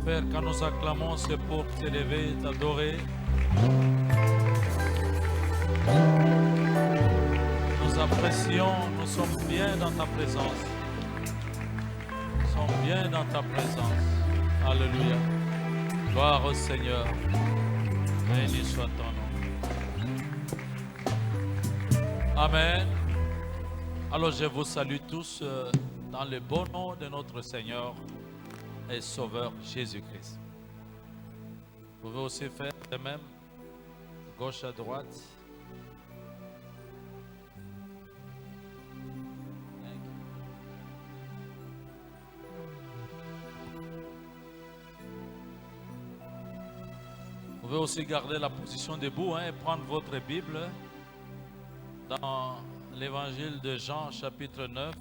Père, quand nous acclamons, c'est pour t'élever, t'adorer. Nous apprécions, nous sommes bien dans ta présence. Nous sommes bien dans ta présence. Alléluia. Gloire au Seigneur. Béni soit ton nom. Amen. Alors je vous salue tous dans le bon nom de notre Seigneur et Sauveur Jésus-Christ. Vous pouvez aussi faire de même, gauche à droite. Vous pouvez aussi garder la position debout et prendre votre Bible dans l'évangile de Jean chapitre 9.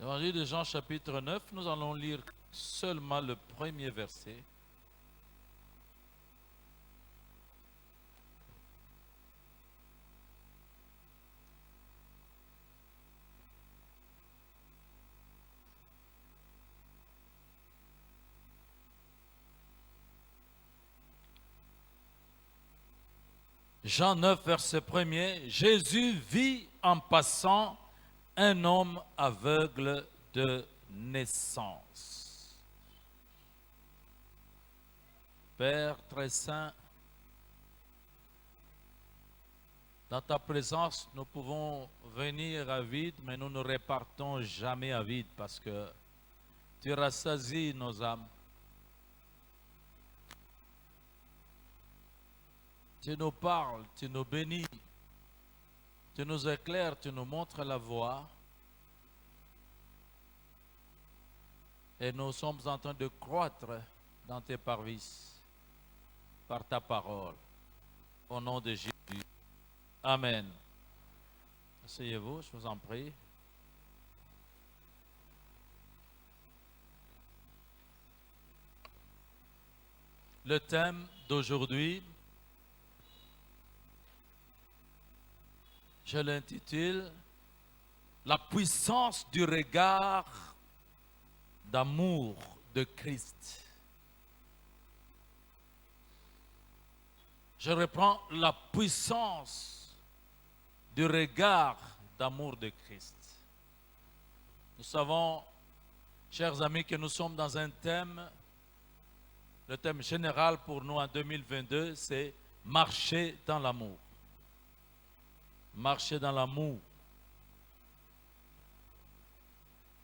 L'évangile de Jean chapitre 9, nous allons lire seulement le premier verset. Jean 9, verset 1er, Jésus vit en passant un homme aveugle de naissance. Père très saint, dans ta présence, nous pouvons venir à vide, mais nous ne repartons jamais à vide parce que tu rassasies nos âmes. Tu nous parles, tu nous bénis, tu nous éclaires, tu nous montres la voie. Et nous sommes en train de croître dans tes parvis par ta parole. Au nom de Jésus. Amen. Asseyez-vous, je vous en prie. Le thème d'aujourd'hui, je l'intitule « La puissance du regard d'amour de Christ ». Je reprends la puissance du regard d'amour de Christ. Nous savons, chers amis, que nous sommes dans un thème, le thème général pour nous en 2022, c'est « Marcher dans l'amour ». Marcher dans l'amour.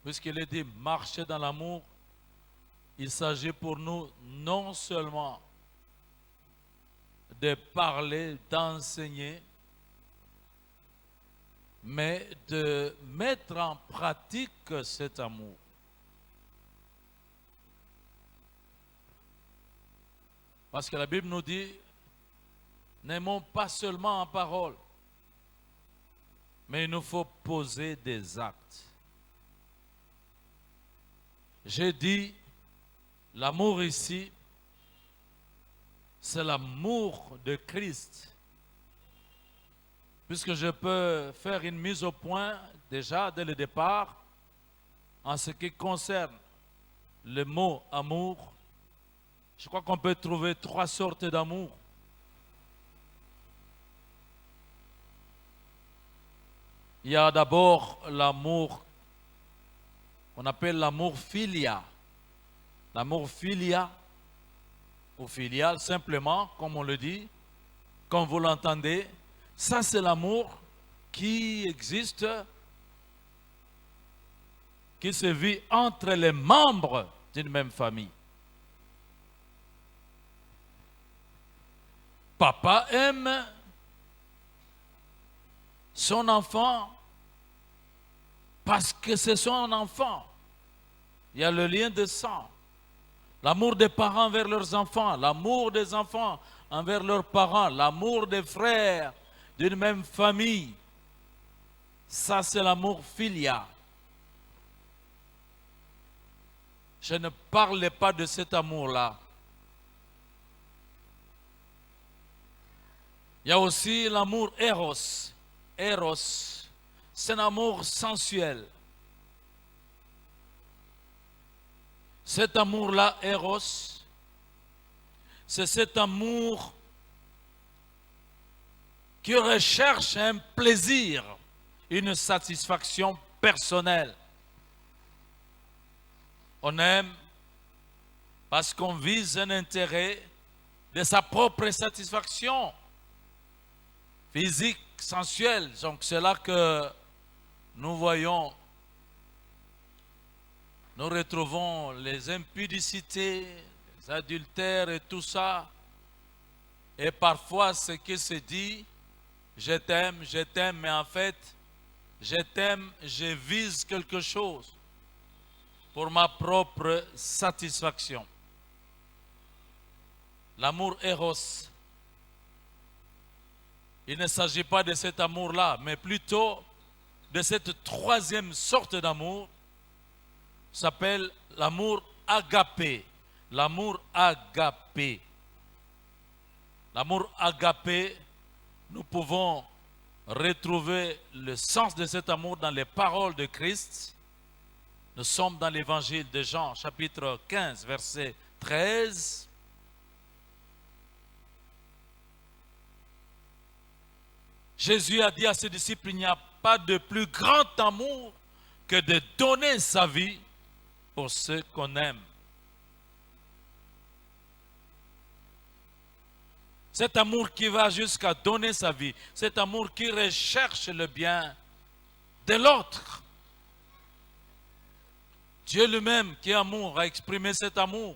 Puisqu'il est dit marcher dans l'amour, il s'agit pour nous non seulement de parler, d'enseigner, mais de mettre en pratique cet amour. Parce que la Bible nous dit, n'aimons pas seulement en parole, mais il nous faut poser des actes. J'ai dit, l'amour ici, c'est l'amour de Christ. Puisque je peux faire une mise au point déjà dès le départ en ce qui concerne le mot amour. Je crois qu'on peut trouver 3 sortes d'amour. Il y a d'abord l'amour qu'on appelle l'amour filia. L'amour filia ou filial, simplement, comme on le dit, comme vous l'entendez, ça c'est l'amour qui existe, qui se vit entre les membres d'une même famille. Papa aime son enfant parce que c'est son enfant. Il y a le lien de sang. L'amour des parents envers leurs enfants, l'amour des enfants envers leurs parents, l'amour des frères d'une même famille. Ça, c'est l'amour filial. Je ne parle pas de cet amour-là. Il y a aussi l'amour Eros. Eros, c'est un amour sensuel. Cet amour-là, Eros, c'est cet amour qui recherche un plaisir, une satisfaction personnelle. On aime parce qu'on vise un intérêt de sa propre satisfaction physique, sensuelle. Donc c'est là que nous voyons, nous retrouvons les impudicités, les adultères et tout ça. Et parfois ce qui se dit, je t'aime, mais en fait, je t'aime, je vise quelque chose pour ma propre satisfaction. L'amour Eros, il ne s'agit pas de cet amour-là, mais plutôt de cette troisième sorte d'amour, s'appelle l'amour agapé. L'amour agapé. L'amour agapé, nous pouvons retrouver le sens de cet amour dans les paroles de Christ. Nous sommes dans l'évangile de Jean, chapitre 15, verset 13. Jésus a dit à ses disciples, il n'y a pas de plus grand amour que de donner sa vie pour ceux qu'on aime. Cet amour qui va jusqu'à donner sa vie, cet amour qui recherche le bien de l'autre. Dieu lui-même, qui est amour, a exprimé cet amour.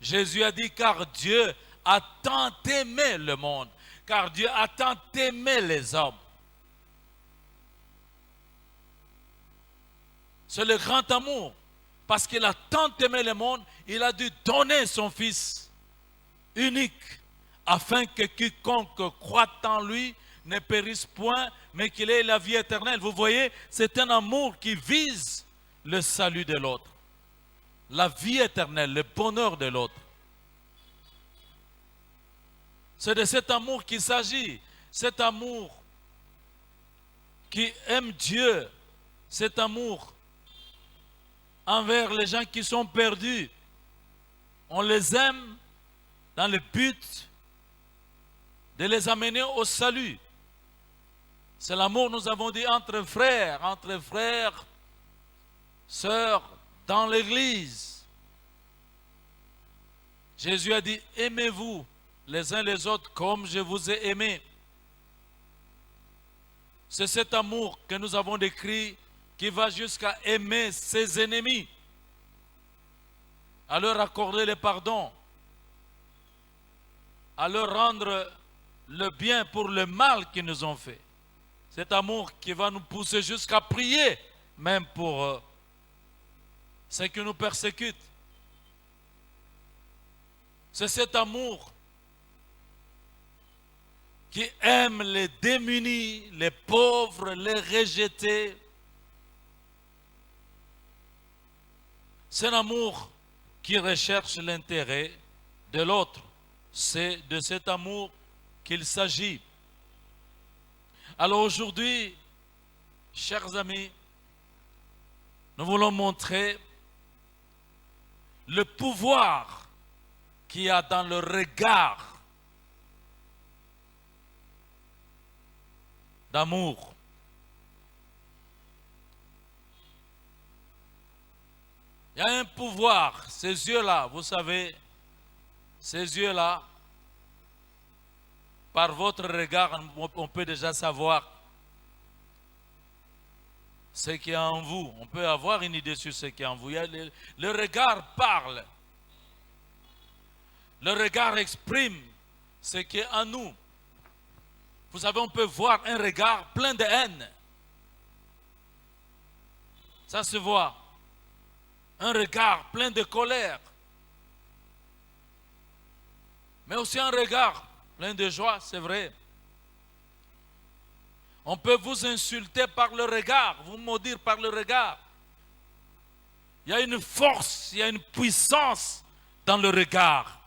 Jésus a dit, car Dieu a tant aimé le monde, car Dieu a tant aimé les hommes. C'est le grand amour. Parce qu'il a tant aimé le monde, il a dû donner son Fils unique, afin que quiconque croit en lui ne périsse point, mais qu'il ait la vie éternelle. Vous voyez, c'est un amour qui vise le salut de l'autre, la vie éternelle, le bonheur de l'autre. C'est de cet amour qu'il s'agit, cet amour qui aime Dieu, cet amour envers les gens qui sont perdus. On les aime dans le but de les amener au salut. C'est l'amour, nous avons dit, entre frères, sœurs, dans l'église. Jésus a dit, aimez-vous les uns les autres comme je vous ai aimés. C'est cet amour que nous avons décrit qui va jusqu'à aimer ses ennemis, à leur accorder le pardon, à leur rendre le bien pour le mal qu'ils nous ont fait. Cet amour qui va nous pousser jusqu'à prier, même pour ceux qui nous persécutent. C'est cet amour qui aime les démunis, les pauvres, les rejetés. C'est l'amour qui recherche l'intérêt de l'autre. C'est de cet amour qu'il s'agit. Alors aujourd'hui, chers amis, nous voulons montrer le pouvoir qu'il y a dans le regard d'amour. Il y a un pouvoir, ces yeux-là, vous savez, ces yeux-là, par votre regard, on peut déjà savoir ce qui est en vous. On peut avoir une idée sur ce qui est en vous. Le regard parle. Le regard exprime ce qui est en nous. Vous savez, on peut voir un regard plein de haine. Ça se voit. Un regard plein de colère. Mais aussi un regard plein de joie, c'est vrai. On peut vous insulter par le regard, vous maudire par le regard. Il y a une force, il y a une puissance dans le regard.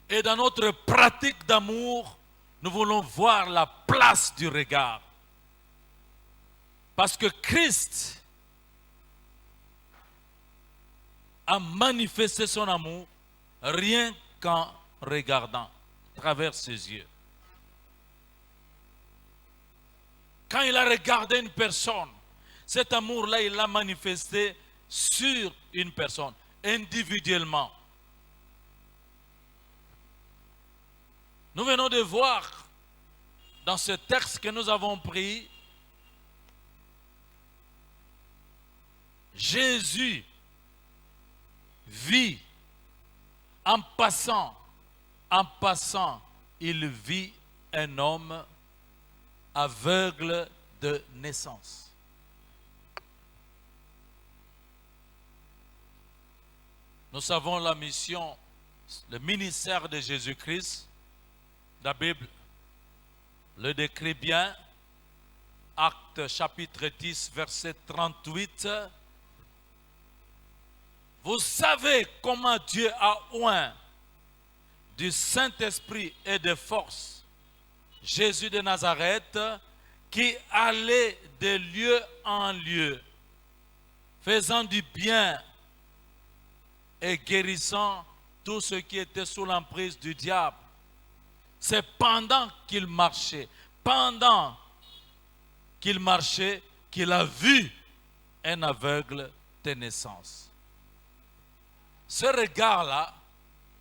Et dans notre pratique d'amour, nous voulons voir la place du regard. Parce que Christ a manifesté son amour rien qu'en regardant à travers ses yeux. Quand il a regardé une personne, cet amour-là, il l'a manifesté sur une personne, individuellement. Nous venons de voir dans ce texte que nous avons pris, Jésus vit en passant, il vit un homme aveugle de naissance. Nous savons la mission, le ministère de Jésus-Christ. La Bible le décrit bien. Actes chapitre 10, verset 38. Vous savez comment Dieu a oint du Saint-Esprit et de force Jésus de Nazareth, qui allait de lieu en lieu, faisant du bien et guérissant tous ceux qui étaient sous l'emprise du diable. C'est pendant qu'il marchait, qu'il a vu un aveugle de naissance. Ce regard-là,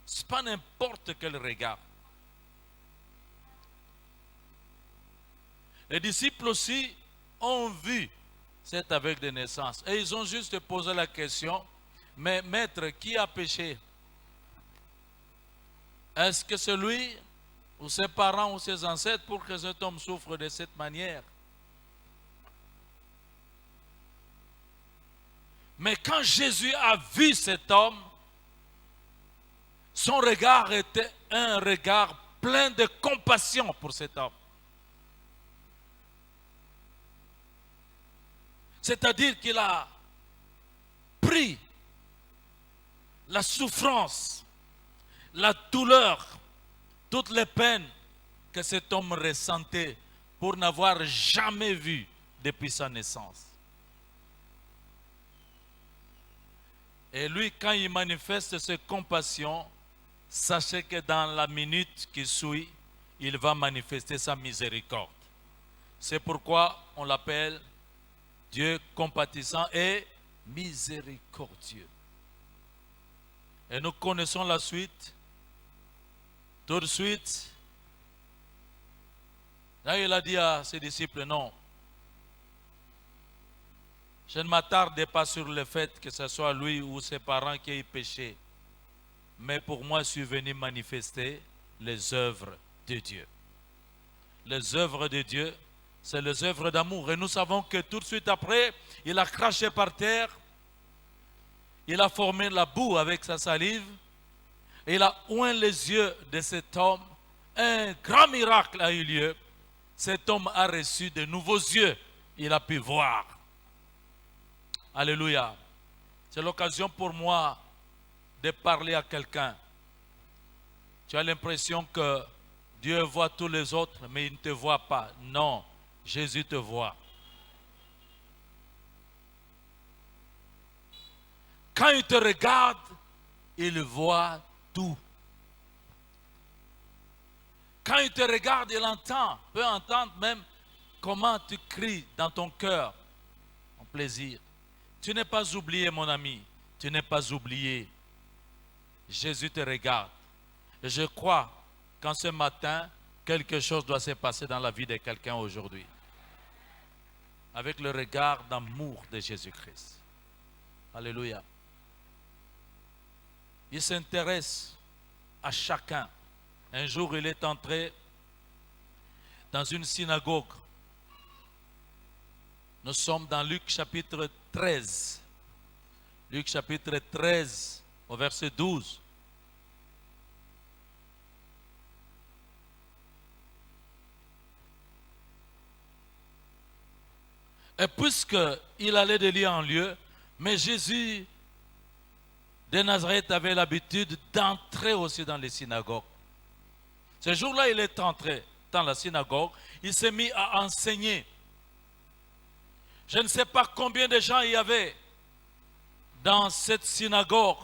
ce n'est pas n'importe quel regard. Les disciples aussi ont vu cet aveugle de naissance. Et ils ont juste posé la question, mais maître, qui a péché? Est-ce que c'est lui ou ses parents ou ses ancêtres pour que cet homme souffre de cette manière? Mais quand Jésus a vu cet homme, son regard était un regard plein de compassion pour cet homme. C'est-à-dire qu'il a pris la souffrance, la douleur, toutes les peines que cet homme ressentait pour n'avoir jamais vu depuis sa naissance. Et lui, quand il manifeste cette compassion, sachez que dans la minute qui suit, il va manifester sa miséricorde. C'est pourquoi on l'appelle Dieu compatissant et miséricordieux. Et nous connaissons la suite. Tout de suite, là il a dit à ses disciples, non, je ne m'attarde pas sur le fait que ce soit lui ou ses parents qui aient péché, mais pour moi je suis venu manifester les œuvres de Dieu. Les œuvres de Dieu, c'est les œuvres d'amour. Et nous savons que tout de suite après, il a craché par terre, il a formé la boue avec sa salive, et il a oint les yeux de cet homme. Un grand miracle a eu lieu. Cet homme a reçu de nouveaux yeux. Il a pu voir. Alléluia. C'est l'occasion pour moi de parler à quelqu'un. Tu as l'impression que Dieu voit tous les autres, mais il ne te voit pas. Non, Jésus te voit. Quand il te regarde, il voit tout. Quand il te regarde, il entend, peut entendre même comment tu cries dans ton cœur en plaisir. Tu n'es pas oublié, mon ami. Tu n'es pas oublié. Jésus te regarde. Et je crois qu'en ce matin, quelque chose doit se passer dans la vie de quelqu'un aujourd'hui. Avec le regard d'amour de Jésus-Christ. Alléluia. Il s'intéresse à chacun. Un jour, il est entré dans une synagogue. Nous sommes dans Luc chapitre 13. Luc chapitre 13, au verset 12. Et puisqu'il allait de lieu en lieu, mais Jésus de Nazareth avait l'habitude d'entrer aussi dans les synagogues. Ce jour-là, il est entré dans la synagogue, il s'est mis à enseigner. Je ne sais pas combien de gens il y avait dans cette synagogue.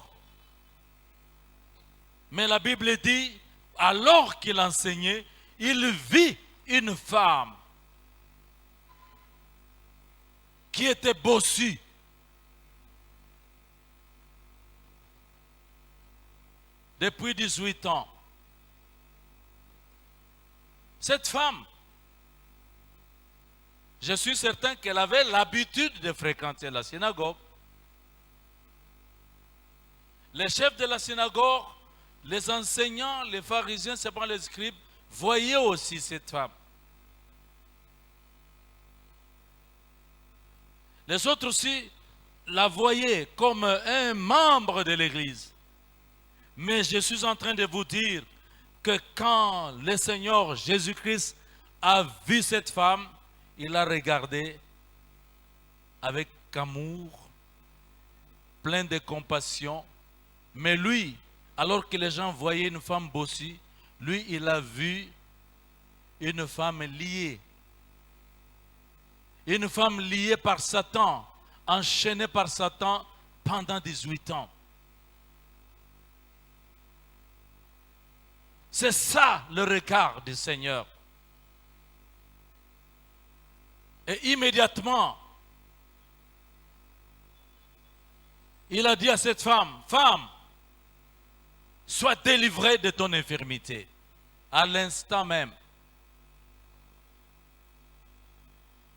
Mais la Bible dit, alors qu'il enseignait, il vit une femme qui était bossue. Depuis 18 ans. Cette femme, je suis certain qu'elle avait l'habitude de fréquenter la synagogue. Les chefs de la synagogue, les enseignants, les pharisiens, c'est pas les scribes, voyaient aussi cette femme. Les autres aussi la voyaient comme un membre de l'Église. Mais je suis en train de vous dire que quand le Seigneur Jésus-Christ a vu cette femme, il l'a regardée avec amour, plein de compassion. Mais lui, alors que les gens voyaient une femme bossue, lui, il a vu une femme liée. Une femme liée par Satan, enchaînée par Satan pendant 18 ans. C'est ça le regard du Seigneur. Et immédiatement, il a dit à cette femme, femme, sois délivrée de ton infirmité. À l'instant même,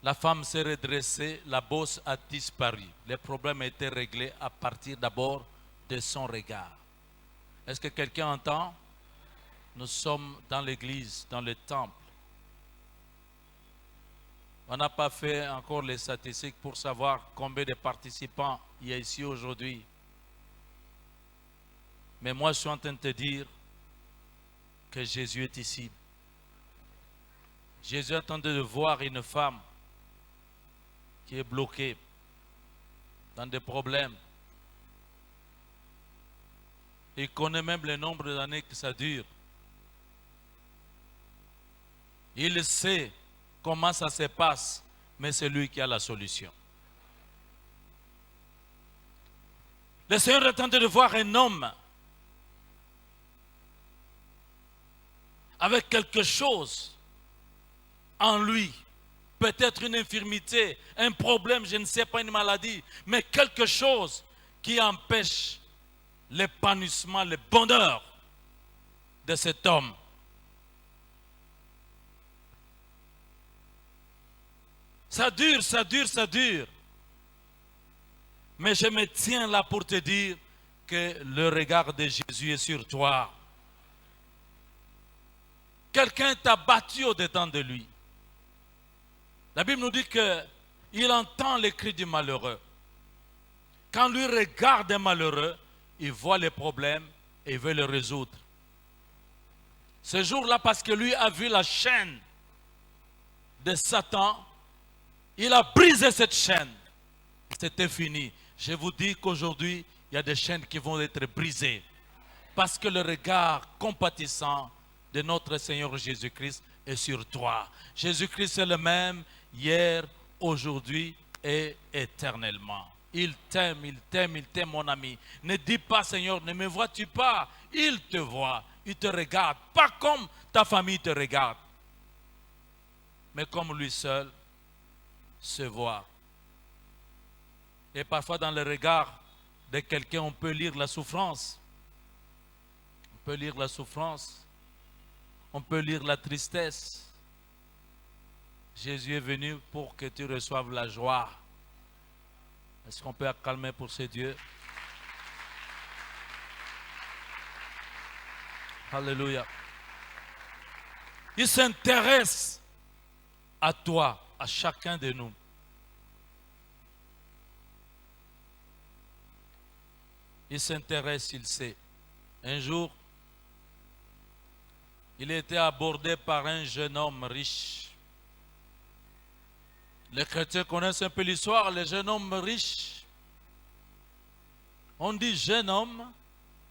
la femme s'est redressée, la bosse a disparu. Le problème a été réglé à partir d'abord de son regard. Est-ce que quelqu'un entend? Nous sommes dans l'église, dans le temple. On n'a pas fait encore les statistiques pour savoir combien de participants il y a ici aujourd'hui. Mais moi, je suis en train de te dire que Jésus est ici. Jésus est en train de voir une femme qui est bloquée dans des problèmes. Il connaît même le nombre d'années que ça dure. Il sait comment ça se passe, mais c'est lui qui a la solution. Le Seigneur est en train de voir un homme avec quelque chose en lui. Peut-être une infirmité, un problème, je ne sais pas, une maladie, mais quelque chose qui empêche l'épanouissement, le bonheur de cet homme. Ça dure, ça dure, ça dure. Mais je me tiens là pour te dire que le regard de Jésus est sur toi. Quelqu'un t'a battu au-dedans de lui. La Bible nous dit qu'il entend les cris du malheureux. Quand lui regarde un malheureux, il voit les problèmes et il veut les résoudre. Ce jour-là, parce que lui a vu la chaîne de Satan, il a brisé cette chaîne. C'était fini. Je vous dis qu'aujourd'hui, il y a des chaînes qui vont être brisées. Parce que le regard compatissant de notre Seigneur Jésus-Christ est sur toi. Jésus-Christ est le même hier, aujourd'hui et éternellement. Il t'aime, mon ami. Ne dis pas, Seigneur, ne me vois-tu pas? Il te voit, il te regarde. Pas comme ta famille te regarde, mais comme lui seul se voit. Et parfois dans le regard de quelqu'un, on peut lire la souffrance. On peut lire la souffrance. On peut lire la tristesse. Jésus est venu pour que tu reçoives la joie. Est-ce qu'on peut acclamer pour ce Dieu? Alléluia. Il s'intéresse à toi, à chacun de nous. Il s'intéresse, il sait. Un jour, il était abordé par un jeune homme riche. Les chrétiens connaissent un peu l'histoire, le jeune homme riche. On dit jeune homme,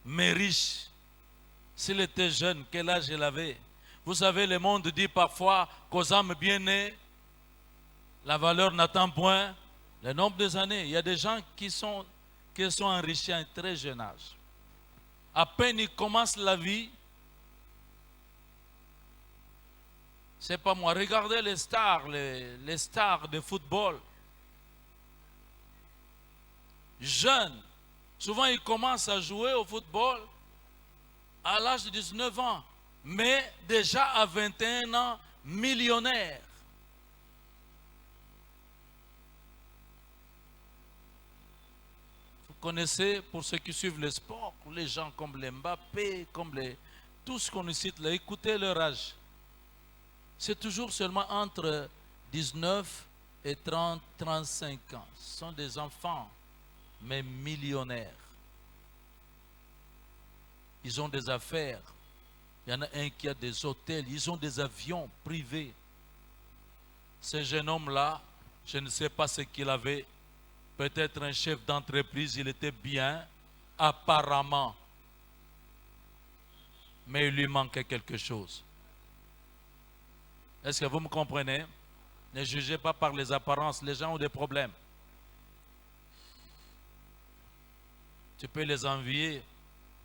mais riche. S'il était jeune, quel âge il avait? Vous savez, le monde dit parfois qu'aux âmes bien nées, la valeur n'attend point le nombre des années. Il y a des gens qui sont qui sont enrichis à un très jeune âge. À peine ils commencent la vie, c'est pas moi, regardez les stars de football. Jeunes, souvent ils commencent à jouer au football à l'âge de 19 ans, mais déjà à 21 ans, millionnaires. Vous connaissez, pour ceux qui suivent le sport, les gens comme les Mbappé, comme tout ce qu'on cite là, écoutez leur âge. C'est toujours seulement entre 19 et 30, 35 ans. Ce sont des enfants, mais millionnaires. Ils ont des affaires. Il y en a un qui a des hôtels. Ils ont des avions privés. Ce jeune homme-là, je ne sais pas ce qu'il avait. Peut-être un chef d'entreprise, il était bien, apparemment. Mais il lui manquait quelque chose. Est-ce que vous me comprenez? Ne jugez pas par les apparences. Les gens ont des problèmes. Tu peux les envier.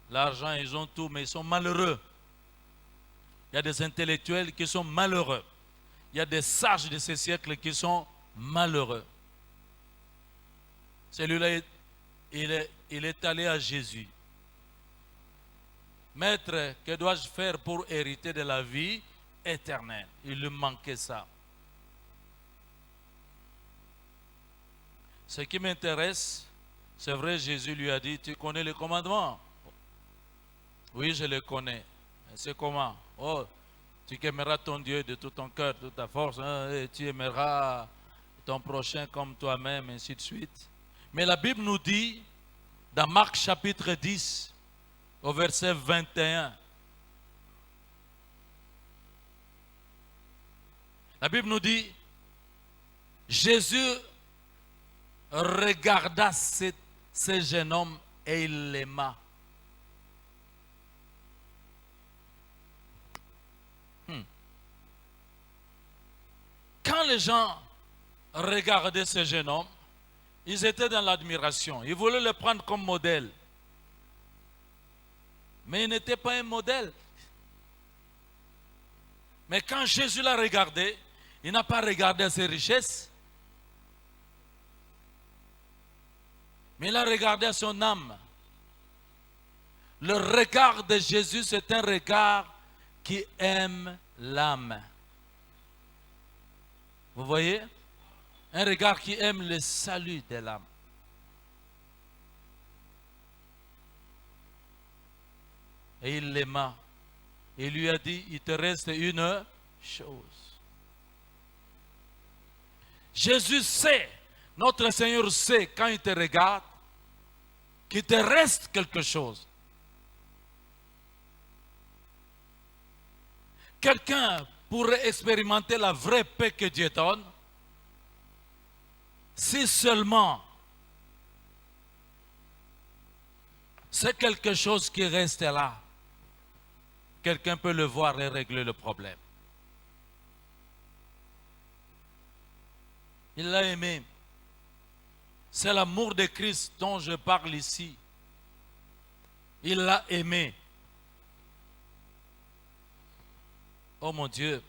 L'argent, ils ont tout, mais ils sont malheureux. Il y a des intellectuels qui sont malheureux. Il y a des sages de ce siècle qui sont malheureux. Celui-là, il est allé à Jésus. Maître, que dois-je faire pour hériter de la vie éternelle? Il lui manquait ça. Ce qui m'intéresse, c'est vrai, Jésus lui a dit, tu connais les commandements? Oui, je les connais. C'est comment? Oh, tu aimeras ton Dieu de tout ton cœur, de toute ta force, hein, et tu aimeras ton prochain comme toi-même, ainsi de suite. Mais la Bible nous dit, dans Marc chapitre 10, au verset 21, la Bible nous dit, Jésus regarda ce jeune homme et il l'aima. Quand les gens regardaient ce jeune homme, ils étaient dans l'admiration. Ils voulaient le prendre comme modèle. Mais il n'était pas un modèle. Mais quand Jésus l'a regardé, il n'a pas regardé ses richesses, mais il a regardé son âme. Le regard de Jésus, c'est un regard qui aime l'âme. Vous voyez? Un regard qui aime le salut de l'âme. Et il l'aima. Il lui a dit, il te reste une chose. Jésus sait, notre Seigneur sait, quand il te regarde, qu'il te reste quelque chose. Quelqu'un pourrait expérimenter la vraie paix que Dieu donne si seulement c'est quelque chose qui reste là. Quelqu'un peut le voir et régler le problème. Il l'a aimé. C'est l'amour de Christ dont je parle ici. Il l'a aimé. Oh mon Dieu.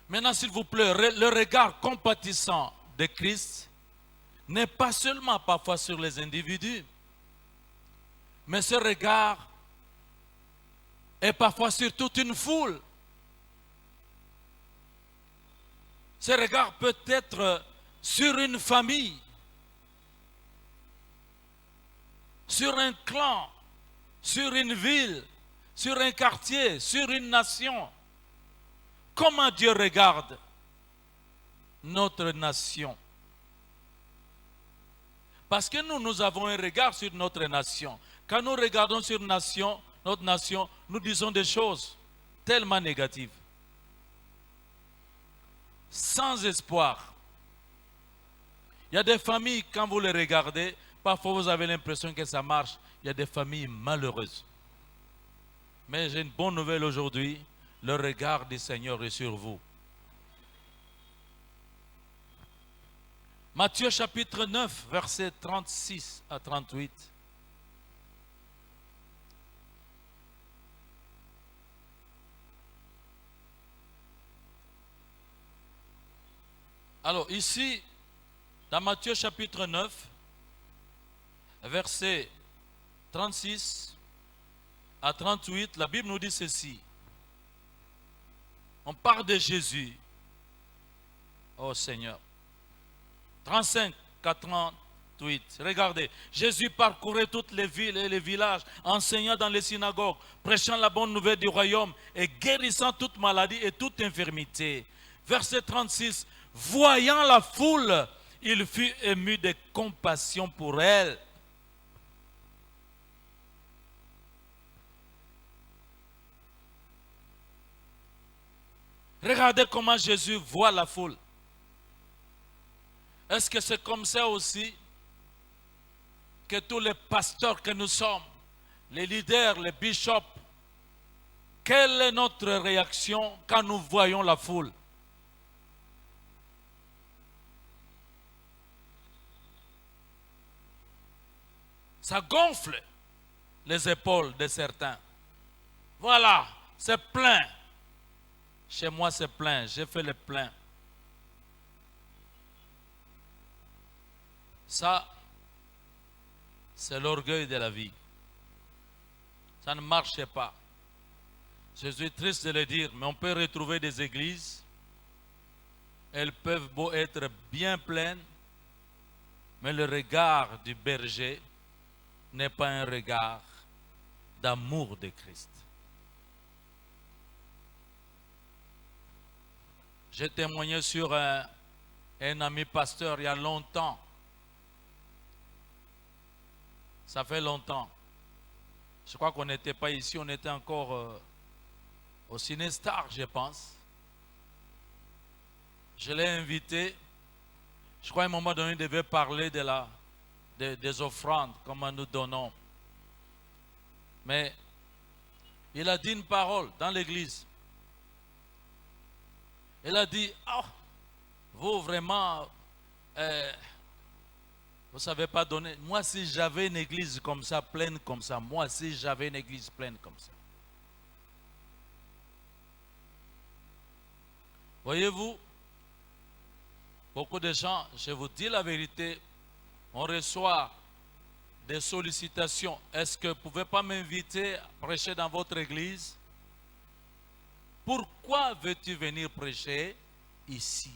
Maintenant, s'il vous plaît, le regard compatissant de Christ n'est pas seulement parfois sur les individus, mais ce regard est parfois sur toute une foule. Ce regard peut être sur une famille, sur un clan, sur une ville, sur un quartier, sur une nation. Comment Dieu regarde notre nation? Parce que nous avons un regard sur notre nation. Quand nous regardons sur notre nation, nous disons des choses tellement négatives. Sans espoir. Il y a des familles, quand vous les regardez, parfois vous avez l'impression que ça marche. Il y a des familles malheureuses. Mais j'ai une bonne nouvelle aujourd'hui. Le regard du Seigneur est sur vous. Matthieu chapitre 9, versets 36 à 38. Alors ici, dans Matthieu chapitre 9, versets 36 à 38, la Bible nous dit ceci. On parle de Jésus. Oh Seigneur. 35 à 38. Regardez. Jésus parcourait toutes les villes et les villages, enseignant dans les synagogues, prêchant la bonne nouvelle du royaume et guérissant toute maladie et toute infirmité. Verset 36. Voyant la foule, il fut ému de compassion pour elle. Regardez comment Jésus voit la foule. Est-ce que c'est comme ça aussi que tous les pasteurs que nous sommes, les leaders, les bishops, quelle est notre réaction quand nous voyons la foule? Ça gonfle les épaules de certains. Voilà, c'est plein. Chez moi, c'est plein. J'ai fait le plein. Ça, c'est l'orgueil de la vie. Ça ne marchait pas. Je suis triste de le dire, mais on peut retrouver des églises. Elles peuvent beau être bien pleines, mais le regard du berger n'est pas un regard d'amour de Christ. J'ai témoigné sur un ami pasteur il y a longtemps. Ça fait longtemps. Je crois qu'on n'était pas ici, on était encore au Cinestar, je pense. Je l'ai invité. Je crois qu'à un moment donné, il devait parler des offrandes, comment nous donnons. Mais il a dit une parole dans l'église. Il a dit, oh, vous vraiment, vous ne savez pas donner. Moi, si j'avais une église comme ça, pleine comme ça, moi, si j'avais une église pleine comme ça. Voyez-vous, beaucoup de gens, je vous dis la vérité, on reçoit des sollicitations. Est-ce que vous ne pouvez pas m'inviter à prêcher dans votre église? Pourquoi veux-tu venir prêcher ici?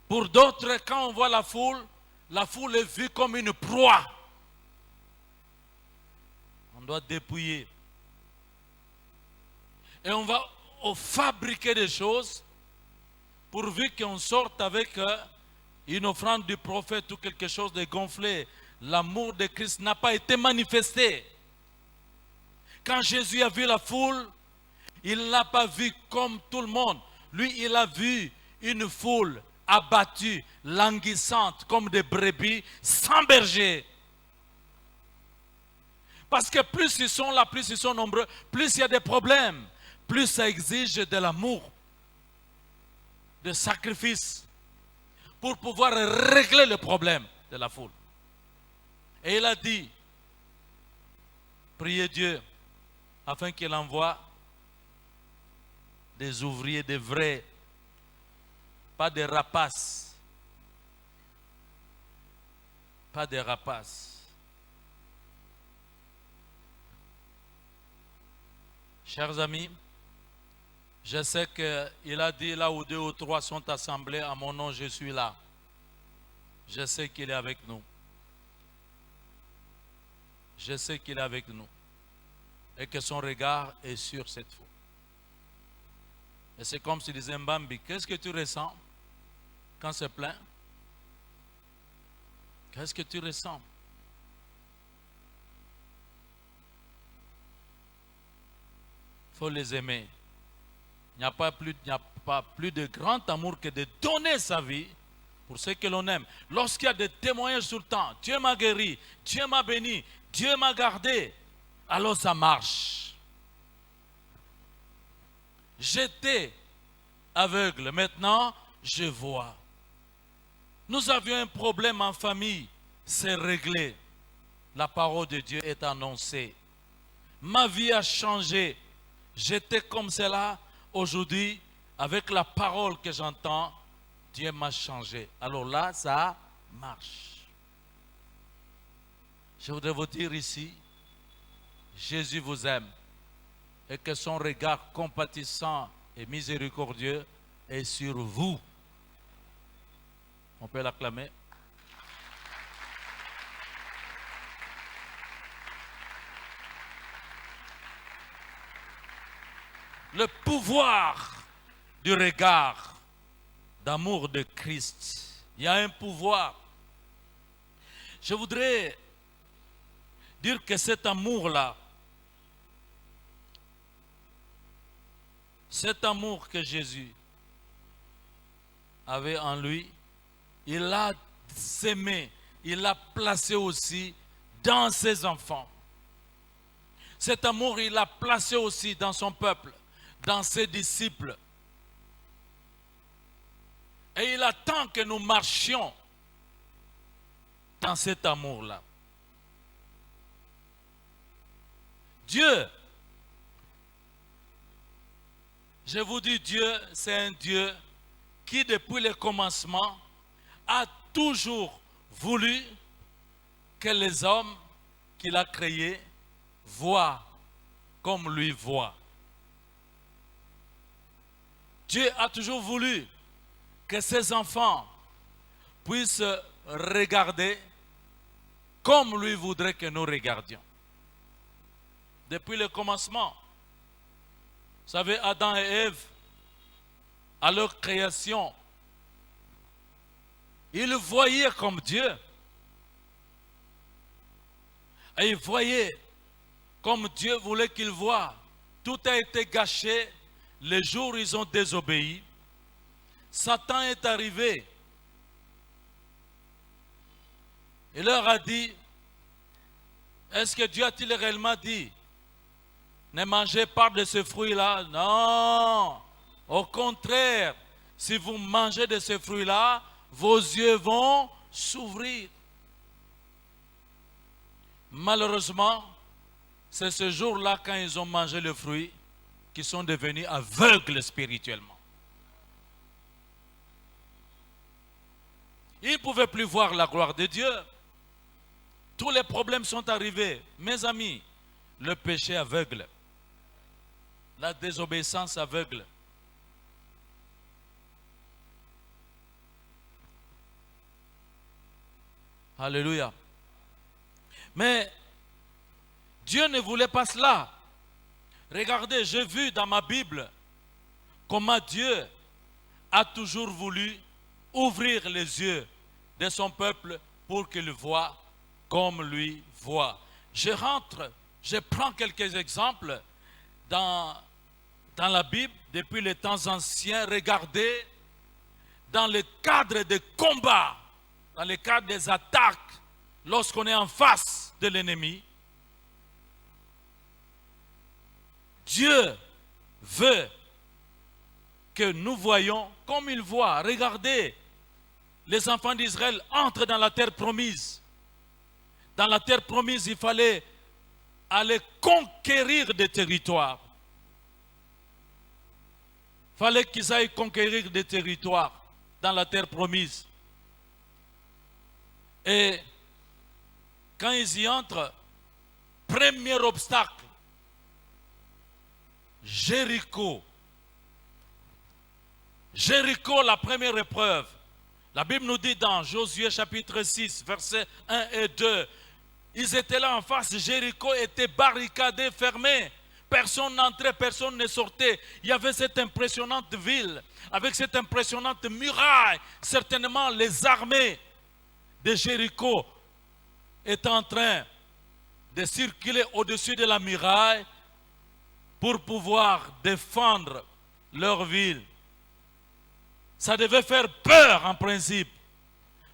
Pour d'autres, quand on voit la foule est vue comme une proie. On doit dépouiller. Et on va fabriquer des choses pourvu qu'on sorte avec une offrande du prophète ou quelque chose de gonflé. L'amour de Christ n'a pas été manifesté. Quand Jésus a vu la foule, il ne l'a pas vu comme tout le monde. Lui, il a vu une foule abattue, languissante, comme des brebis, sans berger. Parce que plus ils sont là, plus ils sont nombreux, plus il y a des problèmes, plus ça exige de l'amour, de sacrifice, pour pouvoir régler le problème de la foule. Et il a dit, priez Dieu, afin qu'il envoie des ouvriers, des vrais, pas des rapaces. Pas des rapaces. Chers amis, je sais qu'il a dit là où 2 ou 3 sont assemblés, à mon nom je suis là. Je sais qu'il est avec nous. Je sais qu'il est avec nous. Et que son regard est sur cette foule. Et c'est comme s'il disait, Mbambi, qu'est-ce que tu ressens quand c'est plein? Qu'est-ce que tu ressens? Il faut les aimer. Il n'y a pas plus de grand amour que de donner sa vie pour ceux que l'on aime. Lorsqu'il y a des témoignages tout le temps, Dieu m'a guéri, Dieu m'a béni, Dieu m'a gardé, alors ça marche. J'étais aveugle, maintenant je vois. Nous avions un problème en famille, c'est réglé. La parole de Dieu est annoncée. Ma vie a changé. J'étais comme cela. Aujourd'hui, avec la parole que j'entends, Dieu m'a changé. Alors là, ça marche. Je voudrais vous dire ici, Jésus vous aime et que son regard compatissant et miséricordieux est sur vous. On peut l'acclamer. Le pouvoir du regard d'amour de Christ. Il y a un pouvoir. Je voudrais dire que cet amour-là, cet amour que Jésus avait en lui, il l'a sémé, il l'a placé aussi dans ses enfants. Cet amour, il l'a placé aussi dans son peuple, dans ses disciples. Et il attend que nous marchions dans cet amour-là. Dieu, je vous dis, Dieu, c'est un Dieu qui, depuis le commencement, a toujours voulu que les hommes qu'il a créés voient comme lui voit. Dieu a toujours voulu que ses enfants puissent regarder comme lui voudrait que nous regardions. Depuis le commencement, vous savez, Adam et Ève, à leur création, ils voyaient comme Dieu. Et ils voyaient comme Dieu voulait qu'ils voient. Tout a été gâché le jour où ils ont désobéi. Satan est arrivé. Il leur a dit, est-ce que Dieu a-t-il réellement dit, ne mangez pas de ce fruit-là? Non. Au contraire, si vous mangez de ce fruit-là, vos yeux vont s'ouvrir. Malheureusement, c'est ce jour-là, quand ils ont mangé le fruit, qu'ils sont devenus aveugles spirituellement. Ils ne pouvaient plus voir la gloire de Dieu. Tous les problèmes sont arrivés. Mes amis, le péché aveugle, la désobéissance aveugle. Alléluia. Mais Dieu ne voulait pas cela. Regardez, j'ai vu dans ma Bible comment Dieu a toujours voulu ouvrir les yeux de son peuple pour qu'il voie comme lui voit. Je prends quelques exemples dans la Bible depuis les temps anciens. Regardez, dans le cadre des combats, dans le cadre des attaques, lorsqu'on est en face de l'ennemi, Dieu veut que nous voyions comme il voit. Regardez, les enfants d'Israël entrent dans la terre promise. Dans la terre promise, il fallait aller conquérir des territoires. Il fallait qu'ils aillent conquérir des territoires dans la terre promise. Et quand ils y entrent, premier obstacle, Jéricho. Jéricho, la première épreuve. La Bible nous dit dans Josué chapitre 6, versets 1 et 2, ils étaient là en face, Jéricho était barricadé, fermé. Personne n'entrait, personne ne sortait. Il y avait cette impressionnante ville, avec cette impressionnante muraille. Certainement, les armées de Jéricho étaient en train de circuler au-dessus de la muraille pour pouvoir défendre leur ville. Ça devait faire peur en principe,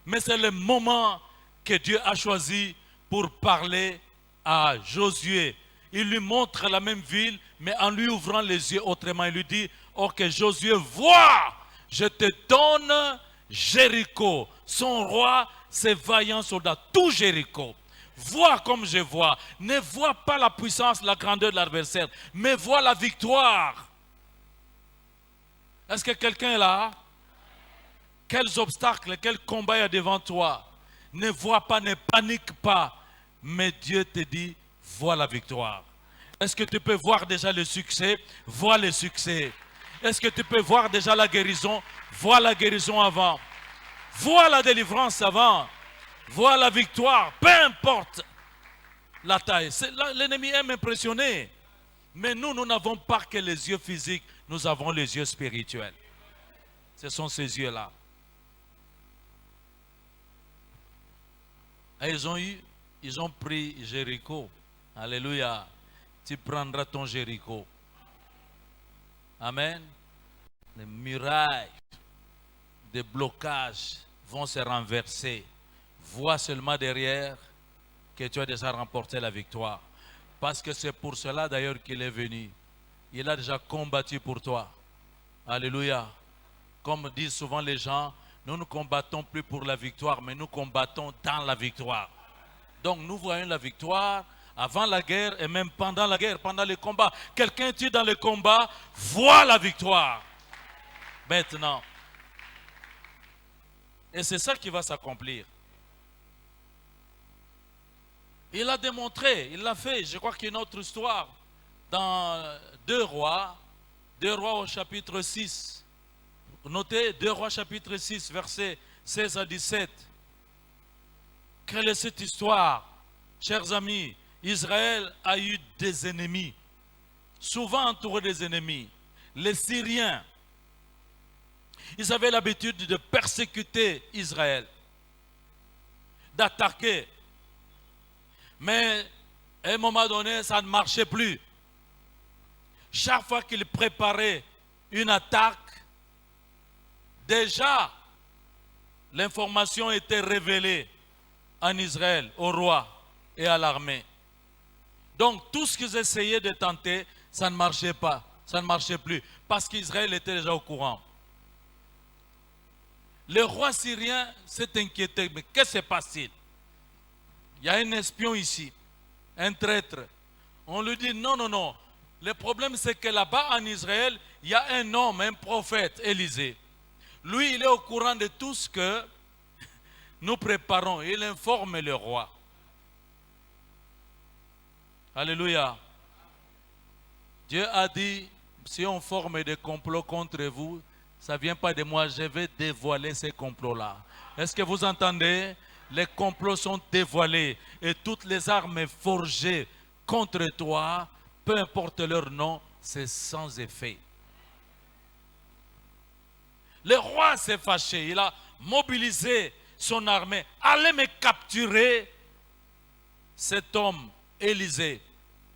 mais c'est le moment que Dieu a choisi pour parler à Josué. Il lui montre la même ville, mais en lui ouvrant les yeux autrement. Il lui dit, Ok, Josué, vois, je te donne Jéricho, son roi, ses vaillants soldats, tout Jéricho. Vois comme je vois. Ne vois pas la puissance, la grandeur de l'adversaire, mais vois la victoire. Est-ce que quelqu'un est là? Quels obstacles, quel combat il y a devant toi? Ne vois pas, ne panique pas. Mais Dieu te dit, vois la victoire. Est-ce que tu peux voir déjà le succès? Vois le succès. Est-ce que tu peux voir déjà la guérison? Vois la guérison avant. Vois la délivrance avant. Vois la victoire. Peu importe la taille. L'ennemi aime impressionner. Mais nous n'avons pas que les yeux physiques. Nous avons les yeux spirituels. Ce sont ces yeux-là. Et ils ont pris Jéricho. Alléluia. Tu prendras ton Jéricho. Amen. Les murailles des blocages vont se renverser. Vois seulement derrière que tu as déjà remporté la victoire. Parce que c'est pour cela d'ailleurs qu'il est venu. Il a déjà combattu pour toi. Alléluia. Comme disent souvent les gens, nous ne combattons plus pour la victoire, mais nous combattons dans la victoire. Donc nous voyons la victoire avant la guerre et même pendant la guerre, pendant le combat. Quelqu'un tue dans le combat, voit la victoire. Maintenant. Et c'est ça qui va s'accomplir. Il a démontré, il l'a fait. Je crois qu'il y a une autre histoire dans 2 Rois au chapitre 6. Notez 2 Rois chapitre 6, versets 16 à 17. Quelle est cette histoire? Chers amis, Israël a eu des ennemis, souvent entouré des ennemis. Les Syriens, ils avaient l'habitude de persécuter Israël, d'attaquer. Mais à un moment donné, ça ne marchait plus. Chaque fois qu'ils préparaient une attaque, déjà, l'information était révélée en Israël, au roi et à l'armée. Donc, tout ce qu'ils essayaient de tenter, ça ne marchait pas, ça ne marchait plus, parce qu'Israël était déjà au courant. Le roi syrien s'est inquiété, mais qu'est-ce qui se passe-t-il? Il y a un espion ici, un traître. On lui dit, non, non, non. Le problème, c'est que là-bas en Israël, il y a un homme, un prophète, Élisée. Lui, il est au courant de tout ce que nous préparons. Il informe le roi. Alléluia. Dieu a dit, si on forme des complots contre vous, ça ne vient pas de moi, je vais dévoiler ces complots-là. Est-ce que vous entendez? Les complots sont dévoilés et toutes les armes forgées contre toi, peu importe leur nom, c'est sans effet. Le roi s'est fâché, il a mobilisé son armée. Allez me capturer cet homme, Élisée,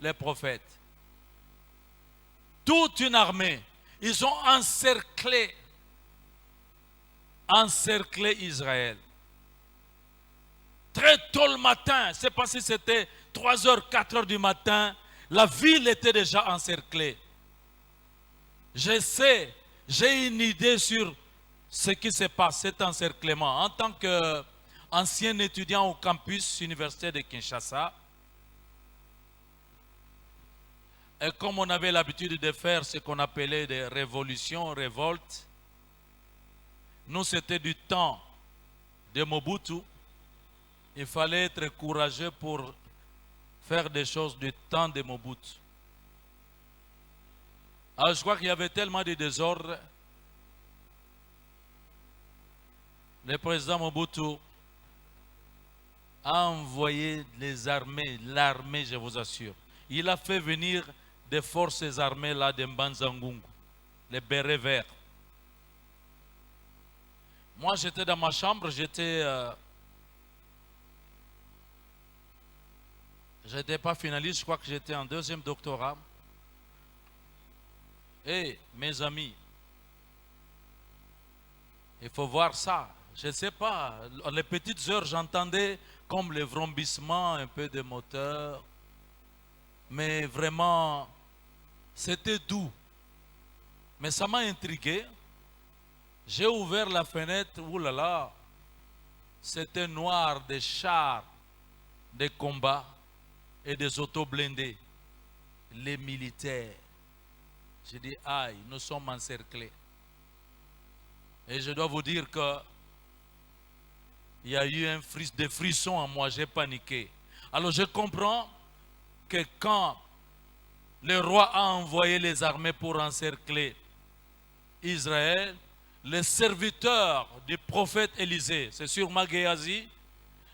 le prophète. Toute une armée, ils ont encerclé Israël. Très tôt le matin, je ne sais pas si c'était 3h, 4h du matin, la ville était déjà encerclée. Je sais, j'ai une idée sur ce qui se passe, cet encerclement. En tant qu'ancien étudiant au campus universitaire de Kinshasa, et comme on avait l'habitude de faire ce qu'on appelait des révolutions, révoltes, nous c'était du temps de Mobutu. Il fallait être courageux pour faire des choses du temps de Mobutu. Alors je crois qu'il y avait tellement de désordre. Le président Mobutu a envoyé les armées, l'armée je vous assure. Il a fait venir des forces armées là de Mbanzangungu, les bérets verts. Moi j'étais dans ma chambre, j'étais pas finaliste, je crois que j'étais en 2e doctorat. Et mes amis, il faut voir ça. Je ne sais pas, les petites heures, j'entendais comme le vrombissement un peu de moteur. Mais vraiment, c'était doux. Mais ça m'a intrigué. J'ai ouvert la fenêtre, oulala, c'était noir, des chars, des combats et des autos blindés. Les militaires. J'ai dit, aïe, nous sommes encerclés. Et je dois vous dire que il y a eu des frissons en moi, j'ai paniqué. Alors je comprends que quand le roi a envoyé les armées pour encercler Israël, les serviteurs du prophète Élisée, c'est sûrement Géasi,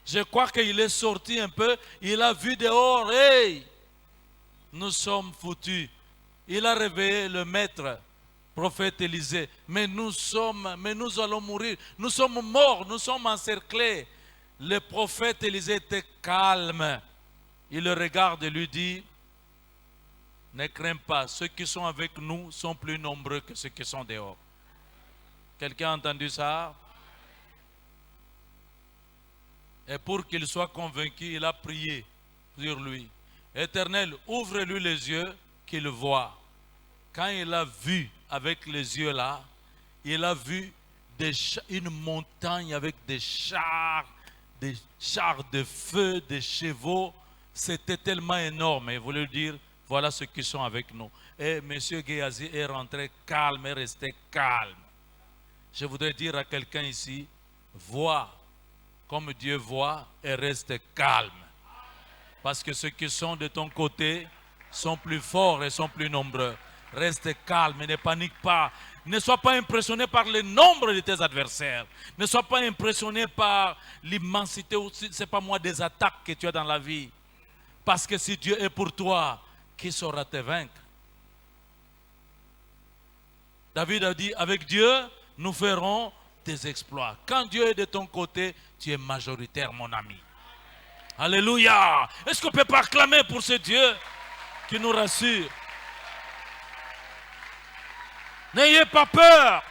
je crois qu'il est sorti un peu, il a vu dehors, hey, nous sommes foutus. Il a réveillé le maître, prophète Élisée, mais nous allons mourir, nous sommes morts, nous sommes encerclés. Le prophète Élisée était calme. Il le regarde et lui dit, ne crains pas, ceux qui sont avec nous sont plus nombreux que ceux qui sont dehors. Quelqu'un a entendu ça? Et pour qu'il soit convaincu, il a prié sur lui. Éternel, ouvre-lui les yeux qu'il voit. Quand il a vu avec les yeux là, il a vu une montagne avec des chars de feu, des chevaux. C'était tellement énorme. Il voulait dire, voilà ceux qui sont avec nous. Et M. Géasi est rentré calme et resté calme. Je voudrais dire à quelqu'un ici, vois comme Dieu voit et reste calme. Parce que ceux qui sont de ton côté sont plus forts et sont plus nombreux. Reste calme et ne panique pas. Ne sois pas impressionné par le nombre de tes adversaires. Ne sois pas impressionné par l'immensité ou, c'est pas moi, des attaques que tu as dans la vie. Parce que si Dieu est pour toi, qui saura te vaincre? David a dit, avec Dieu, nous ferons des exploits. Quand Dieu est de ton côté, tu es majoritaire, mon ami. Alléluia! Est-ce qu'on peut pas acclamer pour ce Dieu qui nous rassure? N'ayez pas peur.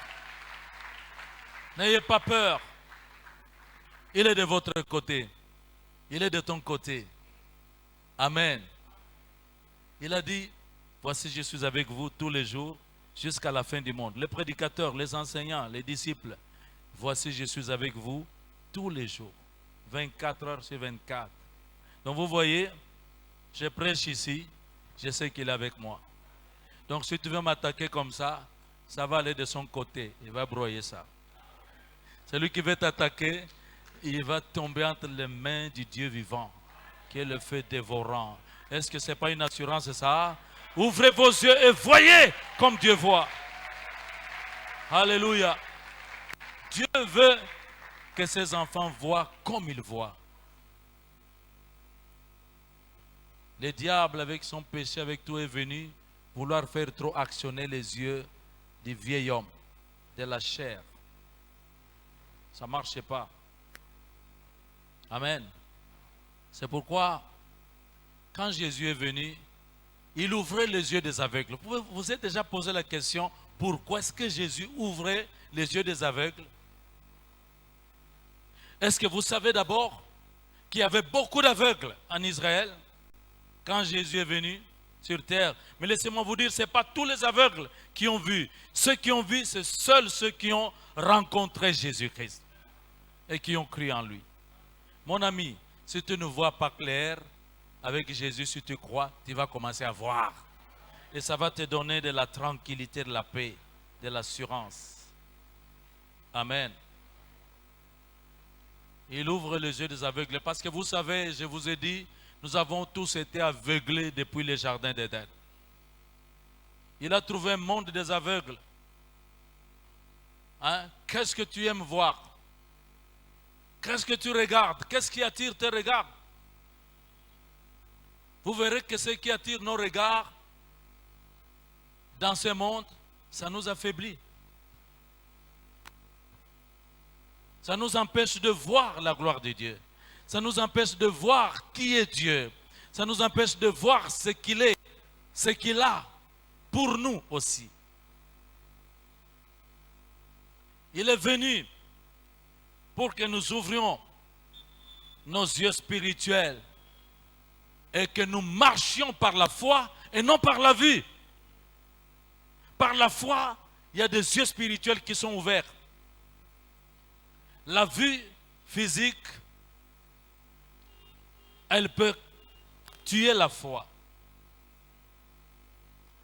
N'ayez pas peur. Il est de votre côté. Il est de ton côté. Amen. Il a dit, voici je suis avec vous tous les jours jusqu'à la fin du monde. Les prédicateurs, les enseignants, les disciples, voici je suis avec vous tous les jours. 24 heures sur 24. Donc vous voyez, je prêche ici, je sais qu'il est avec moi. Donc si tu veux m'attaquer comme ça va aller de son côté, il va broyer ça. Celui qui veut t'attaquer, il va tomber entre les mains du Dieu vivant, qui est le feu dévorant. Est-ce que ce n'est pas une assurance ça? Ouvrez vos yeux et voyez comme Dieu voit. Alléluia. Dieu veut que ses enfants voient comme il voit. Le diable, avec son péché, avec tout, est venu vouloir faire trop actionner les yeux du vieil homme, de la chair. Ça ne marchait pas. Amen. C'est pourquoi, quand Jésus est venu, il ouvrait les yeux des aveugles. Vous vous êtes déjà posé la question, pourquoi est-ce que Jésus ouvrait les yeux des aveugles? Est-ce que vous savez d'abord qu'il y avait beaucoup d'aveugles en Israël quand Jésus est venu sur terre? Mais laissez-moi vous dire, ce n'est pas tous les aveugles qui ont vu. Ceux qui ont vu, c'est seuls ceux qui ont rencontré Jésus-Christ et qui ont cru en lui. Mon ami, si tu ne vois pas clair, avec Jésus, si tu crois, tu vas commencer à voir. Et ça va te donner de la tranquillité, de la paix, de l'assurance. Amen. Il ouvre les yeux des aveugles. Parce que vous savez, je vous ai dit, nous avons tous été aveuglés depuis le jardin d'Éden. Il a trouvé un monde des aveugles. Hein? Qu'est-ce que tu aimes voir? Qu'est-ce que tu regardes? Qu'est-ce qui attire tes regards? Vous verrez que ce qui attire nos regards dans ce monde, ça nous affaiblit. Ça nous empêche de voir la gloire de Dieu. Ça nous empêche de voir qui est Dieu. Ça nous empêche de voir ce qu'il est, ce qu'il a pour nous aussi. Il est venu pour que nous ouvrions nos yeux spirituels et que nous marchions par la foi et non par la vue. Par la foi, il y a des yeux spirituels qui sont ouverts. La vue physique, elle peut tuer la foi.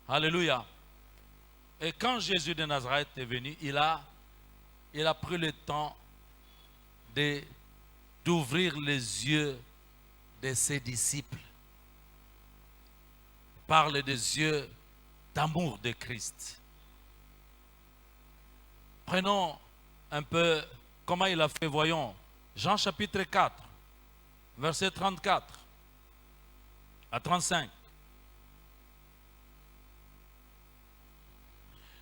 Alléluia. Et quand Jésus de Nazareth est venu, il a pris le temps d'ouvrir les yeux de ses disciples. Il parle des yeux d'amour de Christ. Prenons un peu comment il a fait, voyons. Jean chapitre 4, verset 34 à 35.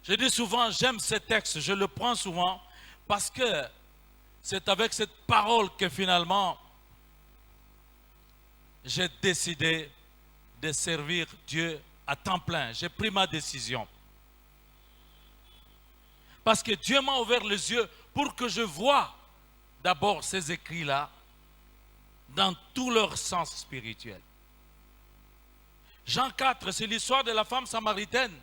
Je dis souvent, j'aime ce texte, je le prends souvent parce que c'est avec cette parole que finalement j'ai décidé de servir Dieu à temps plein. J'ai pris ma décision. Parce que Dieu m'a ouvert les yeux pour que je voie d'abord ces écrits-là dans tout leur sens spirituel. Jean 4, c'est l'histoire de la femme samaritaine.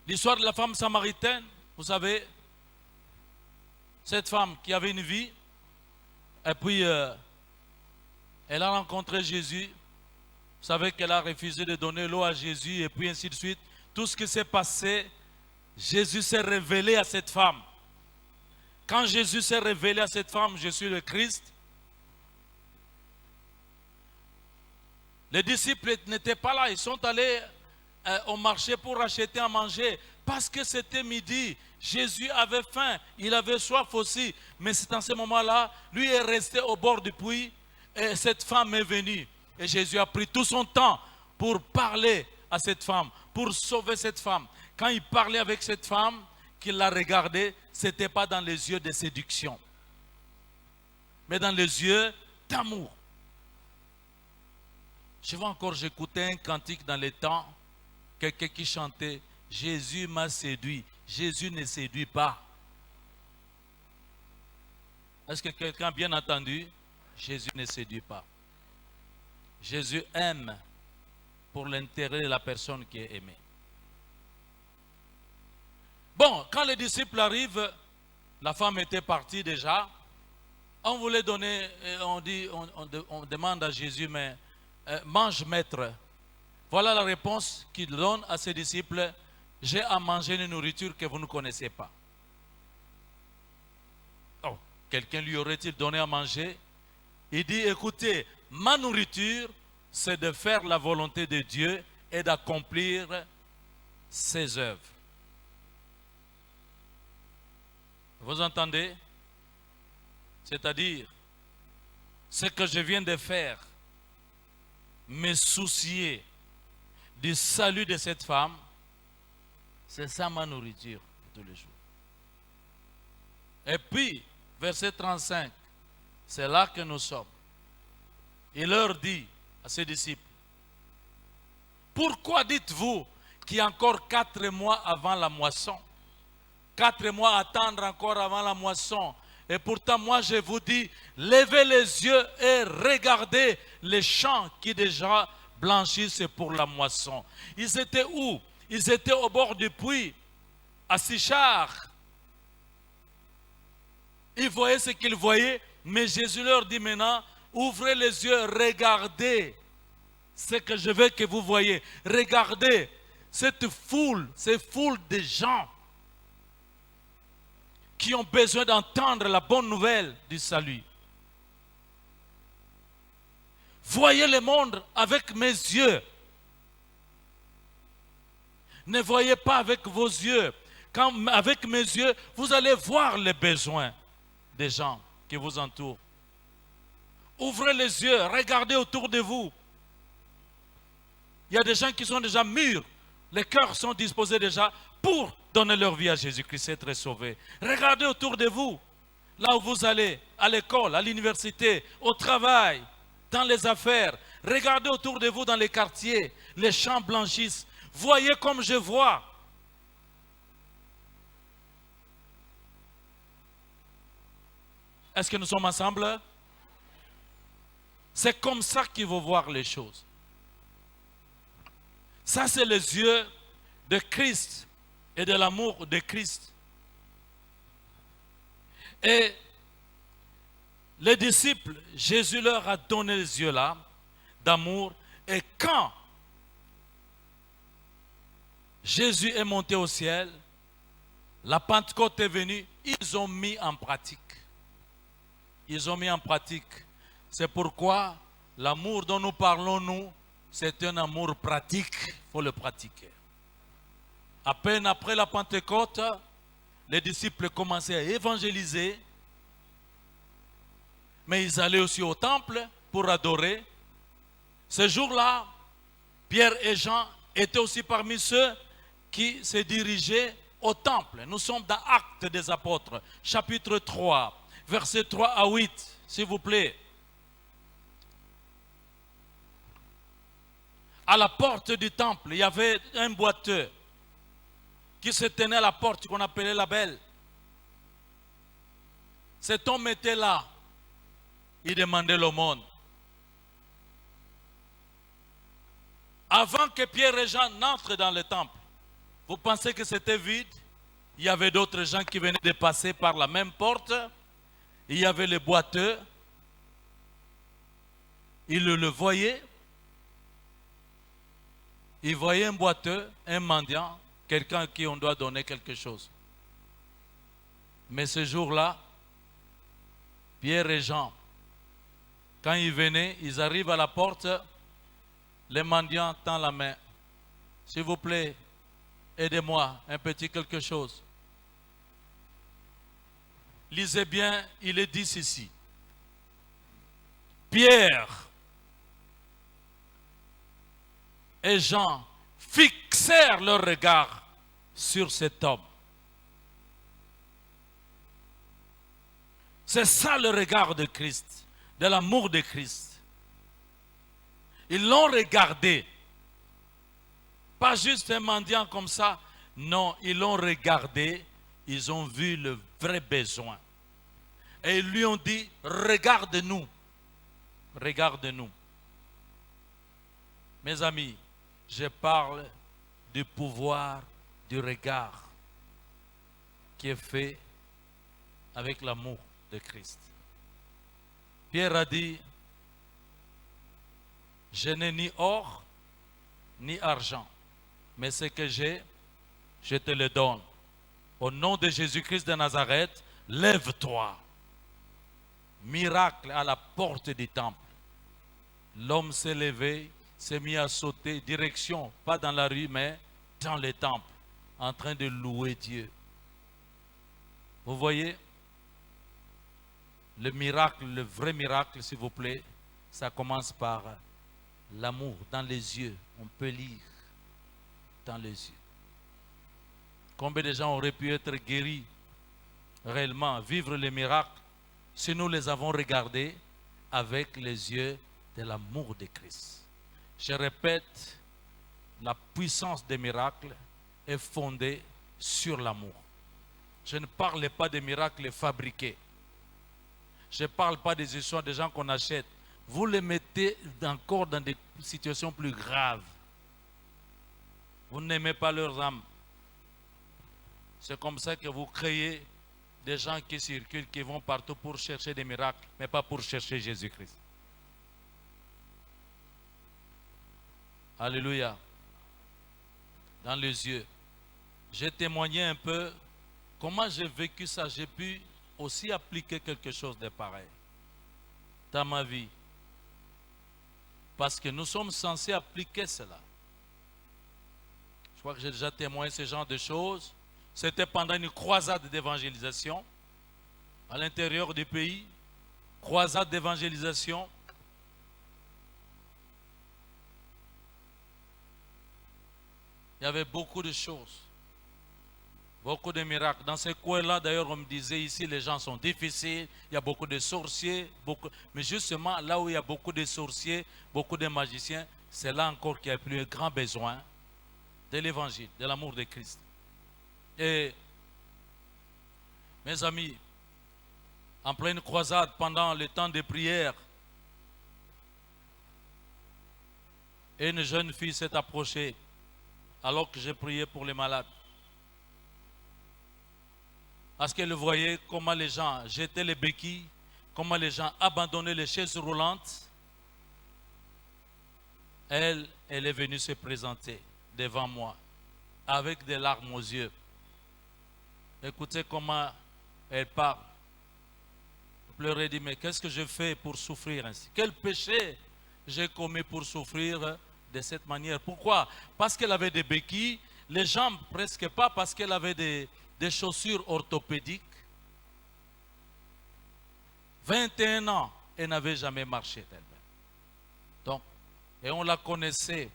L'histoire de la femme samaritaine, vous savez, cette femme qui avait une vie, et puis elle a rencontré Jésus. Vous savez qu'elle a refusé de donner l'eau à Jésus, et puis ainsi de suite. Tout ce qui s'est passé, Jésus s'est révélé à cette femme. Quand Jésus s'est révélé à cette femme, je suis le Christ, les disciples n'étaient pas là, ils sont allés au marché pour acheter à manger, parce que c'était midi, Jésus avait faim, il avait soif aussi, mais c'est en ce moment-là, lui est resté au bord du puits, et cette femme est venue, et Jésus a pris tout son temps pour parler à cette femme, pour sauver cette femme. Quand il parlait avec cette femme, qu'il la regardait, ce n'était pas dans les yeux de séduction, mais dans les yeux d'amour. Je vois encore, j'écoutais un cantique dans les temps, quelqu'un qui chantait « Jésus m'a séduit ». Jésus ne séduit pas. Est-ce que quelqu'un a bien entendu? Jésus ne séduit pas. Jésus aime pour l'intérêt de la personne qui est aimée. Bon, quand les disciples arrivent, la femme était partie déjà. On voulait donner, on demande à Jésus, mais mange maître. Voilà la réponse qu'il donne à ses disciples. J'ai à manger une nourriture que vous ne connaissez pas. Oh, quelqu'un lui aurait-il donné à manger? Il dit, écoutez, ma nourriture, c'est de faire la volonté de Dieu et d'accomplir ses œuvres. Vous entendez? C'est-à-dire, ce que je viens de faire, me soucier du salut de cette femme, c'est ça ma nourriture tous les jours. Et puis, verset 35, c'est là que nous sommes. Il leur dit à ses disciples, pourquoi dites-vous qu'il y a encore 4 mois avant la moisson? 4 mois à attendre encore avant la moisson. Et pourtant, moi, je vous dis, levez les yeux et regardez les champs qui déjà blanchissent pour la moisson. Ils étaient où? Ils étaient au bord du puits, à Sichar. Ils voyaient ce qu'ils voyaient, mais Jésus leur dit maintenant, ouvrez les yeux, regardez ce que je veux que vous voyez. Regardez cette foule de gens qui ont besoin d'entendre la bonne nouvelle du salut. Voyez le monde avec mes yeux. Ne voyez pas avec vos yeux. Quand avec mes yeux, vous allez voir les besoins des gens qui vous entourent. Ouvrez les yeux, regardez autour de vous. Il y a des gens qui sont déjà mûrs. Les cœurs sont disposés déjà pour donner leur vie à Jésus-Christ, être sauvés. Regardez autour de vous, là où vous allez, à l'école, à l'université, au travail, dans les affaires. Regardez autour de vous dans les quartiers, les champs blanchissent. Voyez comme je vois. Est-ce que nous sommes ensemble? C'est comme ça qu'il faut voir les choses. Ça, c'est les yeux de Christ et de l'amour de Christ. Et les disciples, Jésus leur a donné les yeux là d'amour. Et quand Jésus est monté au ciel, la Pentecôte est venue, ils ont mis en pratique. Ils ont mis en pratique. C'est pourquoi l'amour dont nous parlons, nous, c'est un amour pratique. Il faut le pratiquer. À peine après la Pentecôte, les disciples commençaient à évangéliser. Mais ils allaient aussi au temple pour adorer. Ce jour-là, Pierre et Jean étaient aussi parmi ceux qui se dirigeaient au temple. Nous sommes dans Actes des Apôtres, chapitre 3, versets 3 à 8, s'il vous plaît. À la porte du temple, il y avait un boiteux qui se tenait à la porte, qu'on appelait la belle. Cet homme était là. Il demandait l'aumône. Avant que Pierre et Jean n'entrent dans le temple, vous pensez que c'était vide? Il y avait d'autres gens qui venaient de passer par la même porte. Il y avait les boiteux. Ils le voyaient. Ils voyaient un boiteux, un mendiant, quelqu'un à qui on doit donner quelque chose. Mais ce jour-là, Pierre et Jean, quand ils venaient, ils arrivent à la porte, les mendiants tendent la main. S'il vous plaît, aidez-moi, un petit quelque chose. Lisez bien, il est dit ici. Pierre et Jean fixèrent leur regard sur cet homme. C'est ça le regard de Christ, de l'amour de Christ. Ils l'ont regardé. Pas juste un mendiant comme ça. Non, ils l'ont regardé. Ils ont vu le vrai besoin. Et ils lui ont dit, regarde-nous. Regarde-nous. Mes amis, je parle du pouvoir du regard qui est fait avec l'amour de Christ. Pierre a dit, je n'ai ni or ni argent, mais ce que j'ai, je te le donne. Au nom de Jésus-Christ de Nazareth, lève-toi. Miracle à la porte du temple. L'homme s'est levé, s'est mis à sauter, direction, pas dans la rue, mais dans le temple, en train de louer Dieu. Vous voyez, le miracle, le vrai miracle, s'il vous plaît, ça commence par l'amour dans les yeux. On peut lire dans les yeux. Combien de gens auraient pu être guéris réellement, vivre les miracles, si nous les avons regardés avec les yeux de l'amour de Christ. Je répète, la puissance des miracles est fondée sur l'amour. Je ne parle pas des miracles fabriqués. Je ne parle pas des histoires des gens qu'on achète. Vous les mettez encore dans des situations plus graves. Vous n'aimez pas leurs âmes. C'est comme ça que vous créez des gens qui circulent, qui vont partout pour chercher des miracles, mais pas pour chercher Jésus-Christ. Alléluia. Dans les yeux. J'ai témoigné un peu comment j'ai vécu ça. J'ai pu aussi appliquer quelque chose de pareil dans ma vie. Parce que nous sommes censés appliquer cela. Je crois que j'ai déjà témoigné ce genre de choses. C'était pendant une croisade d'évangélisation à l'intérieur du pays. Croisade d'évangélisation. Il y avait beaucoup de choses. Beaucoup de miracles. Dans ces coins-là, d'ailleurs, on me disait ici, les gens sont difficiles. Il y a beaucoup de sorciers. Mais justement, là où il y a beaucoup de sorciers, beaucoup de magiciens, c'est là encore qu'il y a plus un grand besoin de l'évangile, de l'amour de Christ. Et mes amis, en pleine croisade, pendant le temps de prière, une jeune fille s'est approchée alors que j'ai prié pour les malades. Parce qu'elle voyait comment les gens jetaient les béquilles, comment les gens abandonnaient les chaises roulantes. Elle est venue se présenter devant moi avec des larmes aux yeux. Écoutez comment elle parle. Pleurer, dit, mais qu'est-ce que je fais pour souffrir ainsi? Quel péché j'ai commis pour souffrir de cette manière? Pourquoi? Parce qu'elle avait des béquilles, les jambes presque pas, parce qu'elle avait des chaussures orthopédiques. 21 ans, elle n'avait jamais marché d'elle-même. Donc, et on la connaissait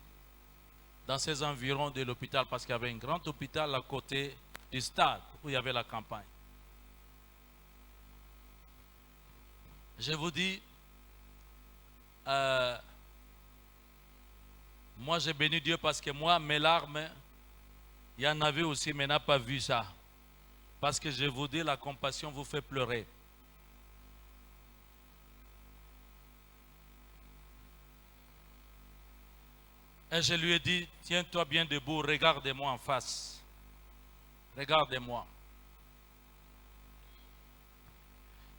dans ces environs de l'hôpital, parce qu'il y avait un grand hôpital à côté du stade où il y avait la campagne. Je vous dis, moi j'ai béni Dieu parce que moi, mes larmes, il y en avait aussi, mais n'a pas vu ça. Parce que je vous dis, la compassion vous fait pleurer. Et je lui ai dit, tiens-toi bien debout, regarde-moi en face. Regarde-moi.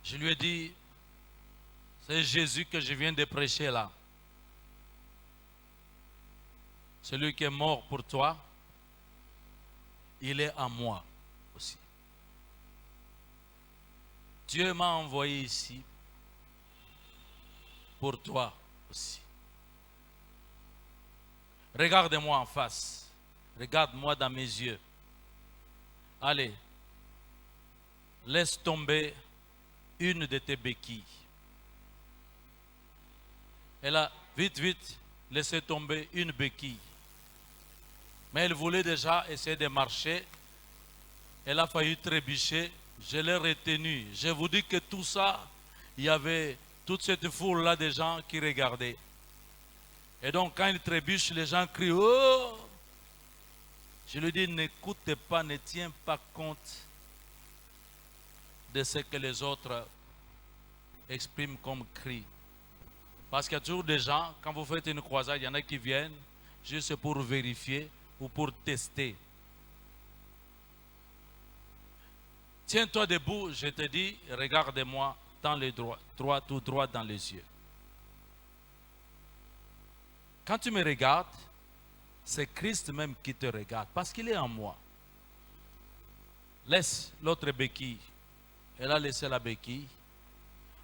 Je lui ai dit, c'est Jésus que je viens de prêcher là. Celui qui est mort pour toi, il est en moi aussi. Dieu m'a envoyé ici pour toi aussi. Regarde-moi en face. Regarde-moi dans mes yeux. Allez, laisse tomber une de tes béquilles. Elle a vite, laissé tomber une béquille. Mais elle voulait déjà essayer de marcher. Elle a failli trébucher. Je l'ai retenue. Je vous dis que tout ça, il y avait toute cette foule-là de gens qui regardaient. Et donc, quand il trébuche, les gens crient « Oh !» Je lui dis, n'écoute pas, ne tiens pas compte de ce que les autres expriment comme cri. Parce qu'il y a toujours des gens, quand vous faites une croisade, il y en a qui viennent juste pour vérifier ou pour tester. Tiens-toi debout, je te dis, regarde-moi dans les tout droit dans les yeux. Quand tu me regardes, c'est Christ même qui te regarde, parce qu'il est en moi. Laisse l'autre béquille. Elle a laissé la béquille.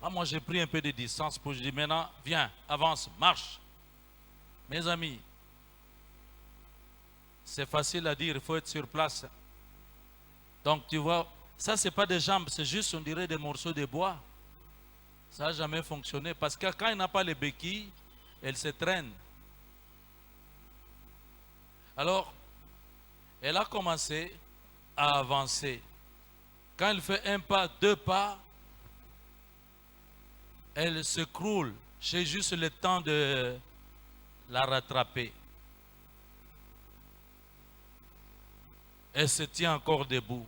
Ah, moi j'ai pris un peu de distance pour dire maintenant, viens, avance, marche. Mes amis, c'est facile à dire, il faut être sur place. Donc tu vois, ça c'est pas des jambes, c'est juste, on dirait, des morceaux de bois. Ça n'a jamais fonctionné, parce que quand il n'a pas les béquilles, elle se traîne. Alors, elle a commencé à avancer. Quand elle fait un pas, deux pas, elle s'écroule. J'ai juste le temps de la rattraper. Elle se tient encore debout.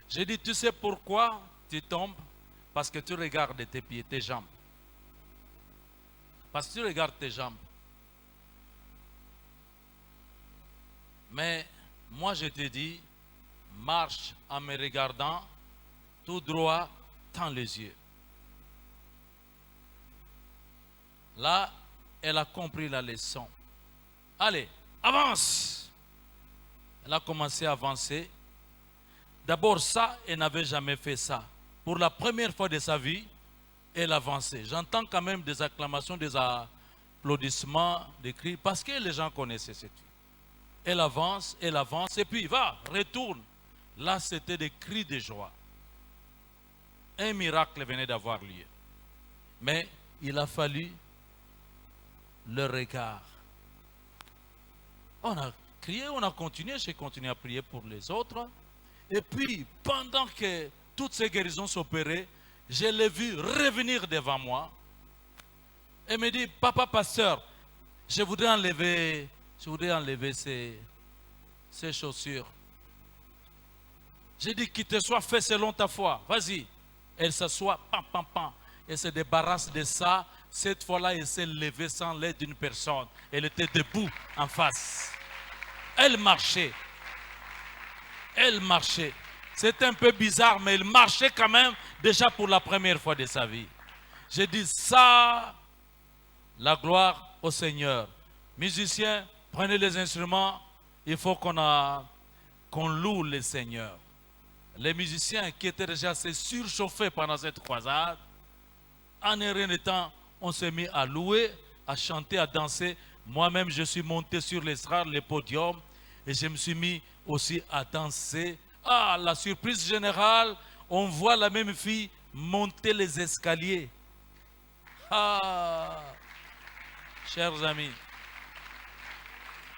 J'ai dit, tu sais pourquoi tu tombes? Parce que tu regardes tes pieds, tes jambes. Parce que tu regardes tes jambes. Mais moi je te dis, marche en me regardant tout droit dans les yeux. Là, elle a compris la leçon. Allez, avance! Elle a commencé à avancer. D'abord ça, elle n'avait jamais fait ça. Pour la première fois de sa vie, elle avançait. J'entends quand même des acclamations, des applaudissements, des cris, parce que les gens connaissaient cette fille. Elle avance, et puis va, retourne. Là, c'était des cris de joie. Un miracle venait d'avoir lieu. Mais il a fallu le regard. On a crié, on a continué, j'ai continué à prier pour les autres. Et puis, pendant que toutes ces guérisons s'opéraient, je l'ai vu revenir devant moi. Et me dit, papa pasteur, je voudrais enlever ces chaussures. J'ai dit qu'il te soit fait selon ta foi. Vas-y. Elle s'assoit, pam, pam, pam. Elle se débarrasse de ça. Cette fois-là, elle s'est levée sans l'aide d'une personne. Elle était debout en face. Elle marchait. Elle marchait. C'était un peu bizarre, mais elle marchait quand même déjà pour la première fois de sa vie. J'ai dit ça, la gloire au Seigneur. Musiciens, prenez les instruments. Il faut qu'on loue le Seigneur. Les musiciens qui étaient déjà assez surchauffés pendant cette croisade, en un rien de temps, on s'est mis à louer, à chanter, à danser. Moi-même, je suis monté sur l'estrade, le podium, et je me suis mis aussi à danser. Ah, la surprise générale, on voit la même fille monter les escaliers. Ah, chers amis,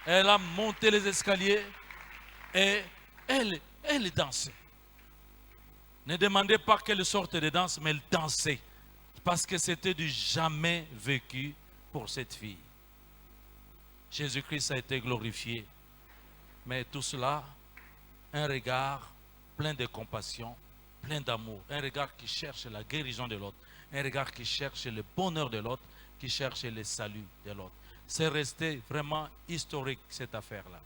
elle a monté les escaliers et elle dansait. Ne demandez pas quelle sorte de danse, mais elle dansait. Parce que c'était du jamais vécu pour cette fille. Jésus-Christ a été glorifié. Mais tout cela, un regard plein de compassion, plein d'amour. Un regard qui cherche la guérison de l'autre. Un regard qui cherche le bonheur de l'autre, qui cherche le salut de l'autre. C'est resté vraiment historique cette affaire-là.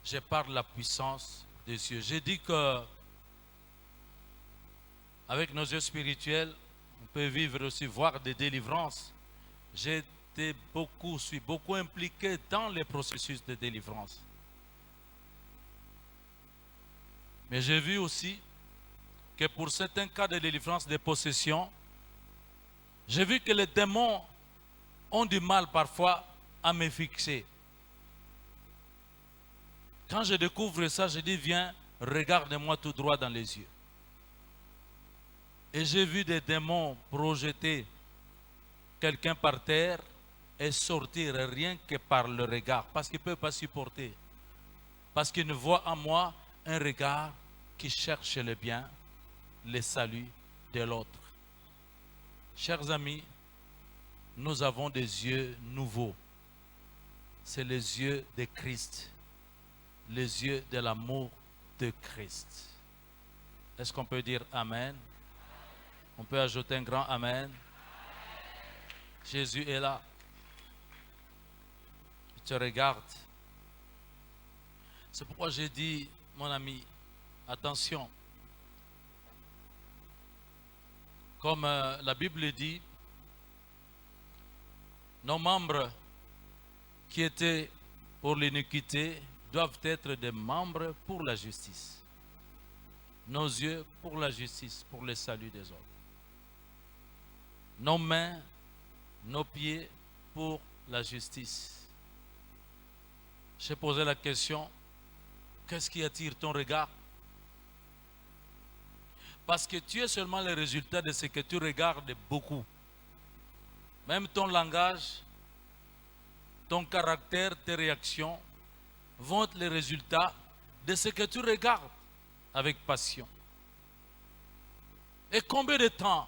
Je parle de la puissance des cieux. J'ai dit que avec nos yeux spirituels, on peut vivre aussi, voir des délivrances. J'ai été suis beaucoup impliqué dans les processus de délivrance. Mais j'ai vu aussi que pour certains cas de délivrance, de possession, j'ai vu que les démons ont du mal parfois à me fixer. Quand je découvre ça, je dis, viens, regarde-moi tout droit dans les yeux. Et j'ai vu des démons projeter quelqu'un par terre et sortir rien que par le regard. Parce qu'ils ne peuvent pas supporter. Parce qu'ils ne voient en moi un regard qui cherche le bien, le salut de l'autre. Chers amis, nous avons des yeux nouveaux. C'est les yeux de Christ. Les yeux de l'amour de Christ. Est-ce qu'on peut dire Amen? On peut ajouter un grand Amen. Jésus est là. Il te regarde. C'est pourquoi j'ai dit, mon ami, attention. Comme la Bible dit, nos membres qui étaient pour l'iniquité doivent être des membres pour la justice. Nos yeux pour la justice, pour le salut des autres. Nos mains, nos pieds pour la justice. J'ai posé la question, qu'est-ce qui attire ton regard? Parce que tu es seulement le résultat de ce que tu regardes beaucoup. Même ton langage, ton caractère, tes réactions vont être les résultats de ce que tu regardes avec passion. Et combien de temps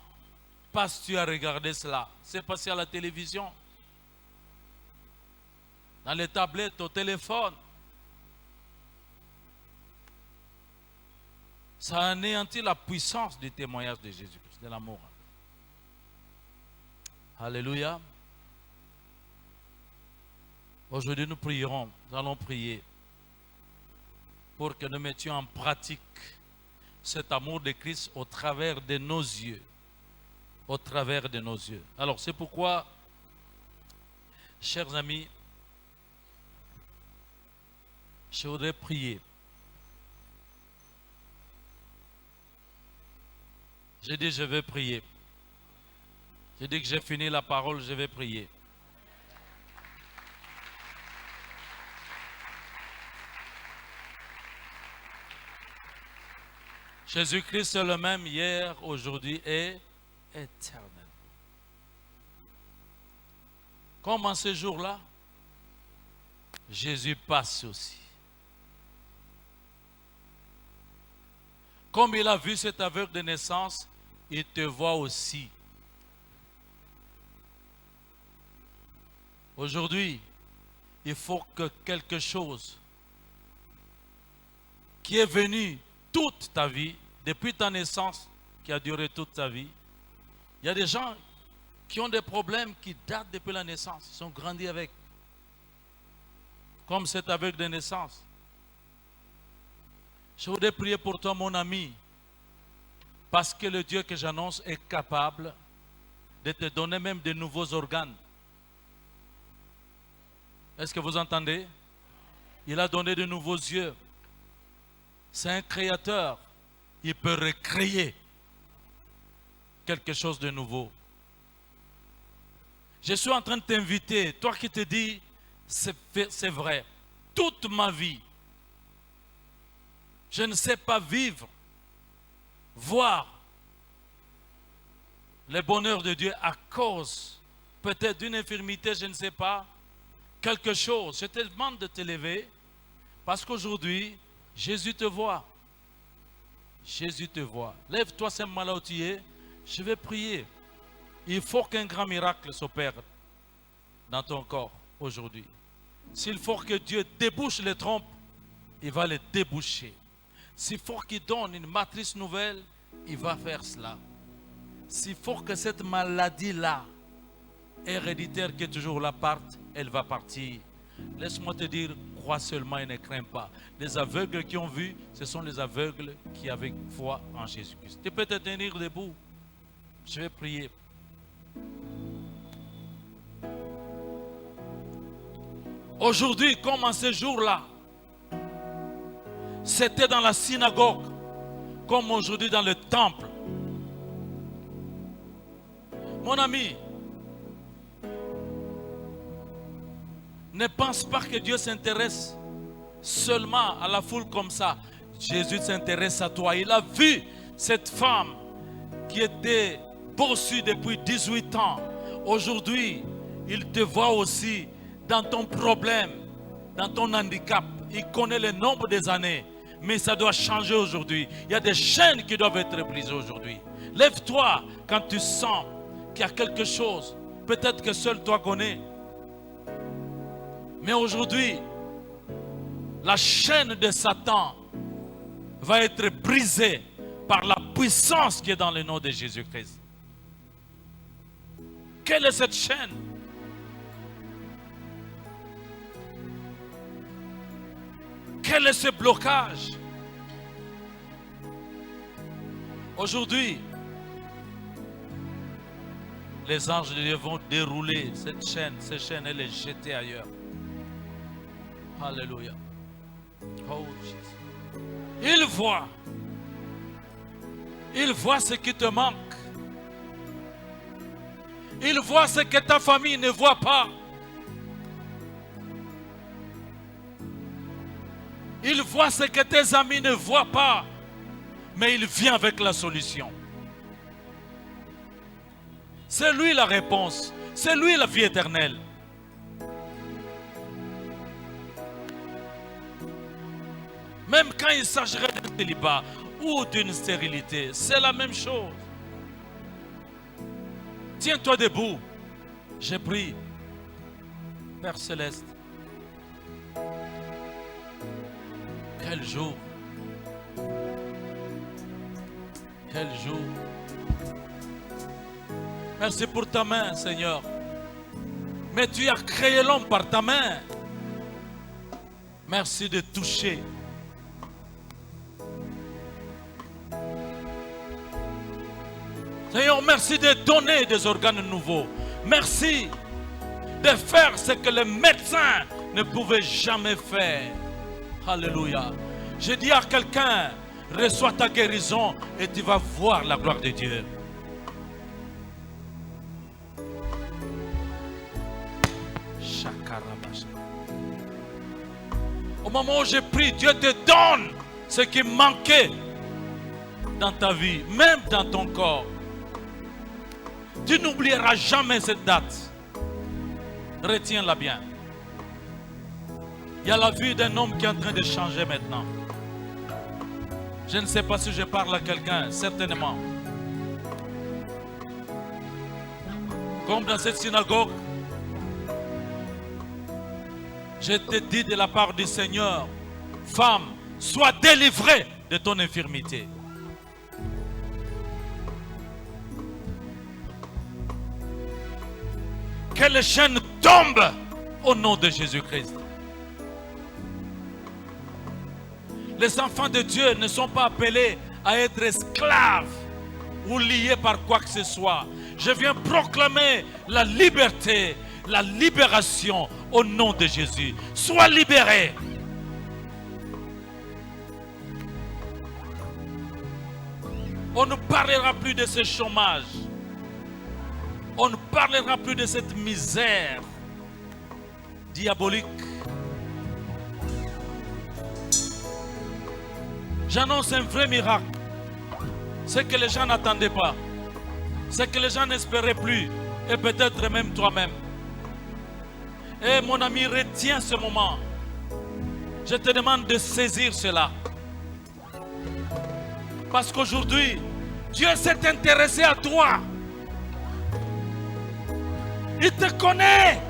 passes-tu à regarder cela? C'est passé à la télévision, dans les tablettes, au téléphone. Ça anéantit la puissance du témoignage de Jésus-Christ, de l'amour. Alléluia. Aujourd'hui, nous prierons, nous allons prier pour que nous mettions en pratique cet amour de Christ au travers de nos yeux. Au travers de nos yeux. Alors, c'est pourquoi, chers amis, je voudrais prier. J'ai dit, je vais prier. J'ai dit que j'ai fini la parole, je vais prier. Jésus-Christ est le même hier, aujourd'hui et éternel. Comme en ce jour-là, Jésus passe aussi. Comme il a vu cet aveugle de naissance, il te voit aussi. Aujourd'hui, il faut que quelque chose qui est venu toute ta vie, depuis ta naissance, qui a duré toute ta vie. Il y a des gens qui ont des problèmes qui datent depuis la naissance, ils sont grandis avec. comme cet aveugle de naissance. Je voudrais prier pour toi, mon ami, parce que le Dieu que j'annonce est capable de te donner même de nouveaux organes. Est-ce que vous entendez? Il a donné de nouveaux yeux. C'est un créateur. Il peut recréer quelque chose de nouveau. Je suis en train de t'inviter, toi qui te dis, c'est vrai, toute ma vie, je ne sais pas vivre, voir le bonheur de Dieu à cause peut-être d'une infirmité, je ne sais pas, quelque chose. Je te demande de te lever parce qu'aujourd'hui, Jésus te voit. Jésus te voit. Lève-toi simplement là où tu es. Je vais prier. Il faut qu'un grand miracle s'opère dans ton corps aujourd'hui. S'il faut que Dieu débouche les trompes, il va les déboucher. S'il faut qu'il donne une matrice nouvelle, il va faire cela. S'il faut que cette maladie-là, héréditaire qui est toujours là, parte, elle va partir. Laisse-moi te dire, crois seulement et ne crains pas. Les aveugles qui ont vu, ce sont les aveugles qui avaient foi en Jésus-Christ. Tu peux te tenir debout. Je vais prier. Aujourd'hui, comme en ce jour-là, c'était dans la synagogue, comme aujourd'hui dans le temple. Mon ami, ne pense pas que Dieu s'intéresse seulement à la foule comme ça. Jésus s'intéresse à toi. Il a vu cette femme qui était bossue depuis 18 ans. Aujourd'hui, il te voit aussi dans ton problème, dans ton handicap. Il connaît le nombre des années, mais ça doit changer aujourd'hui. Il y a des chaînes qui doivent être brisées aujourd'hui. Lève-toi quand tu sens qu'il y a quelque chose, peut-être que seul toi connais. Mais aujourd'hui, la chaîne de Satan va être brisée par la puissance qui est dans le nom de Jésus-Christ. Quelle est cette chaîne? Quel est ce blocage? Aujourd'hui, les anges de Dieu vont dérouler cette chaîne, elle est jetée ailleurs. Alléluia. Oh Jésus. Il voit ce qui te manque. Il voit ce que ta famille ne voit pas. Il voit ce que tes amis ne voient pas. Mais il vient avec la solution. C'est lui la réponse. C'est lui la vie éternelle. Même quand il s'agirait d'un célibat ou d'une stérilité, c'est la même chose. Tiens-toi debout. Je prie. Père Céleste. Quel jour. Quel jour. Merci pour ta main, Seigneur. Mais tu as créé l'homme par ta main. Merci de toucher. Seigneur, merci de donner des organes nouveaux. Merci de faire ce que les médecins ne pouvaient jamais faire. Alléluia. Je dis à quelqu'un, reçois ta guérison et tu vas voir la gloire de Dieu. Au moment où j'ai prié, Dieu te donne ce qui manquait dans ta vie, même dans ton corps. Tu n'oublieras jamais cette date. Retiens-la bien. Il y a la vie d'un homme qui est en train de changer maintenant. Je ne sais pas si je parle à quelqu'un, certainement. Comme dans cette synagogue, je te dis de la part du Seigneur, femme, sois délivrée de ton infirmité. Que les chaînes tombent au nom de Jésus-Christ. Les enfants de Dieu ne sont pas appelés à être esclaves ou liés par quoi que ce soit. Je viens proclamer la liberté, la libération au nom de Jésus. Sois libéré. On ne parlera plus de ce chômage. On ne parlera plus de cette misère diabolique. J'annonce un vrai miracle. Ce que les gens n'attendaient pas. Ce que les gens n'espéraient plus. Et peut-être même toi-même. Et mon ami, retiens ce moment. Je te demande de saisir cela. Parce qu'aujourd'hui, Dieu s'est intéressé à toi. Il te connaît.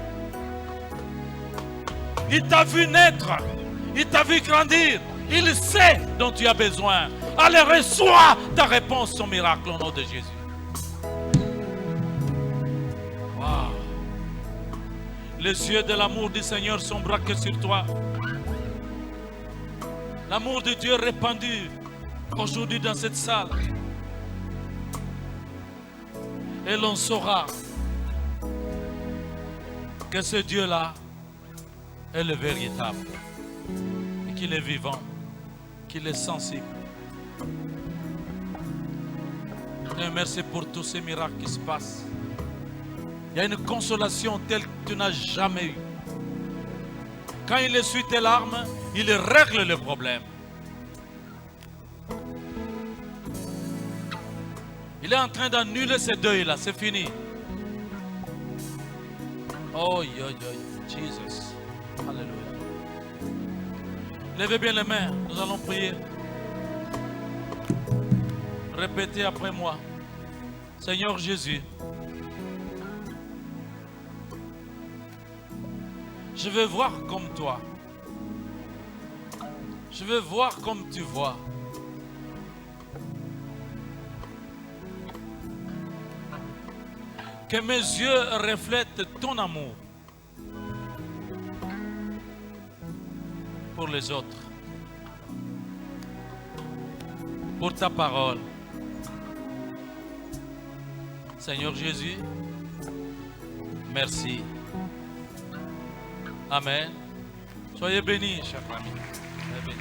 Il t'a vu naître. Il t'a vu grandir. Il sait dont tu as besoin. Allez, reçois ta réponse, son miracle au nom de Jésus. Wow. Les yeux de l'amour du Seigneur sont braqués sur toi. L'amour de Dieu répandu aujourd'hui dans cette salle. Et l'on saura que ce Dieu-là est le véritable. Et qu'il est vivant, qu'il est sensible. Et merci pour tous ces miracles qui se passent. Il y a une consolation telle que tu n'as jamais eue. Quand il essuie tes larmes, il règle le problème. Il est en train d'annuler ce deuil-là, c'est fini. Oh, Jesus. Alléluia. Levez bien les mains, nous allons prier. Répétez après moi. Seigneur Jésus, je veux voir comme toi. Je veux voir comme tu vois. Que mes yeux reflètent ton amour pour les autres, pour ta parole. Seigneur Jésus, merci. Amen. Soyez bénis, chers amis. Soyez bénis.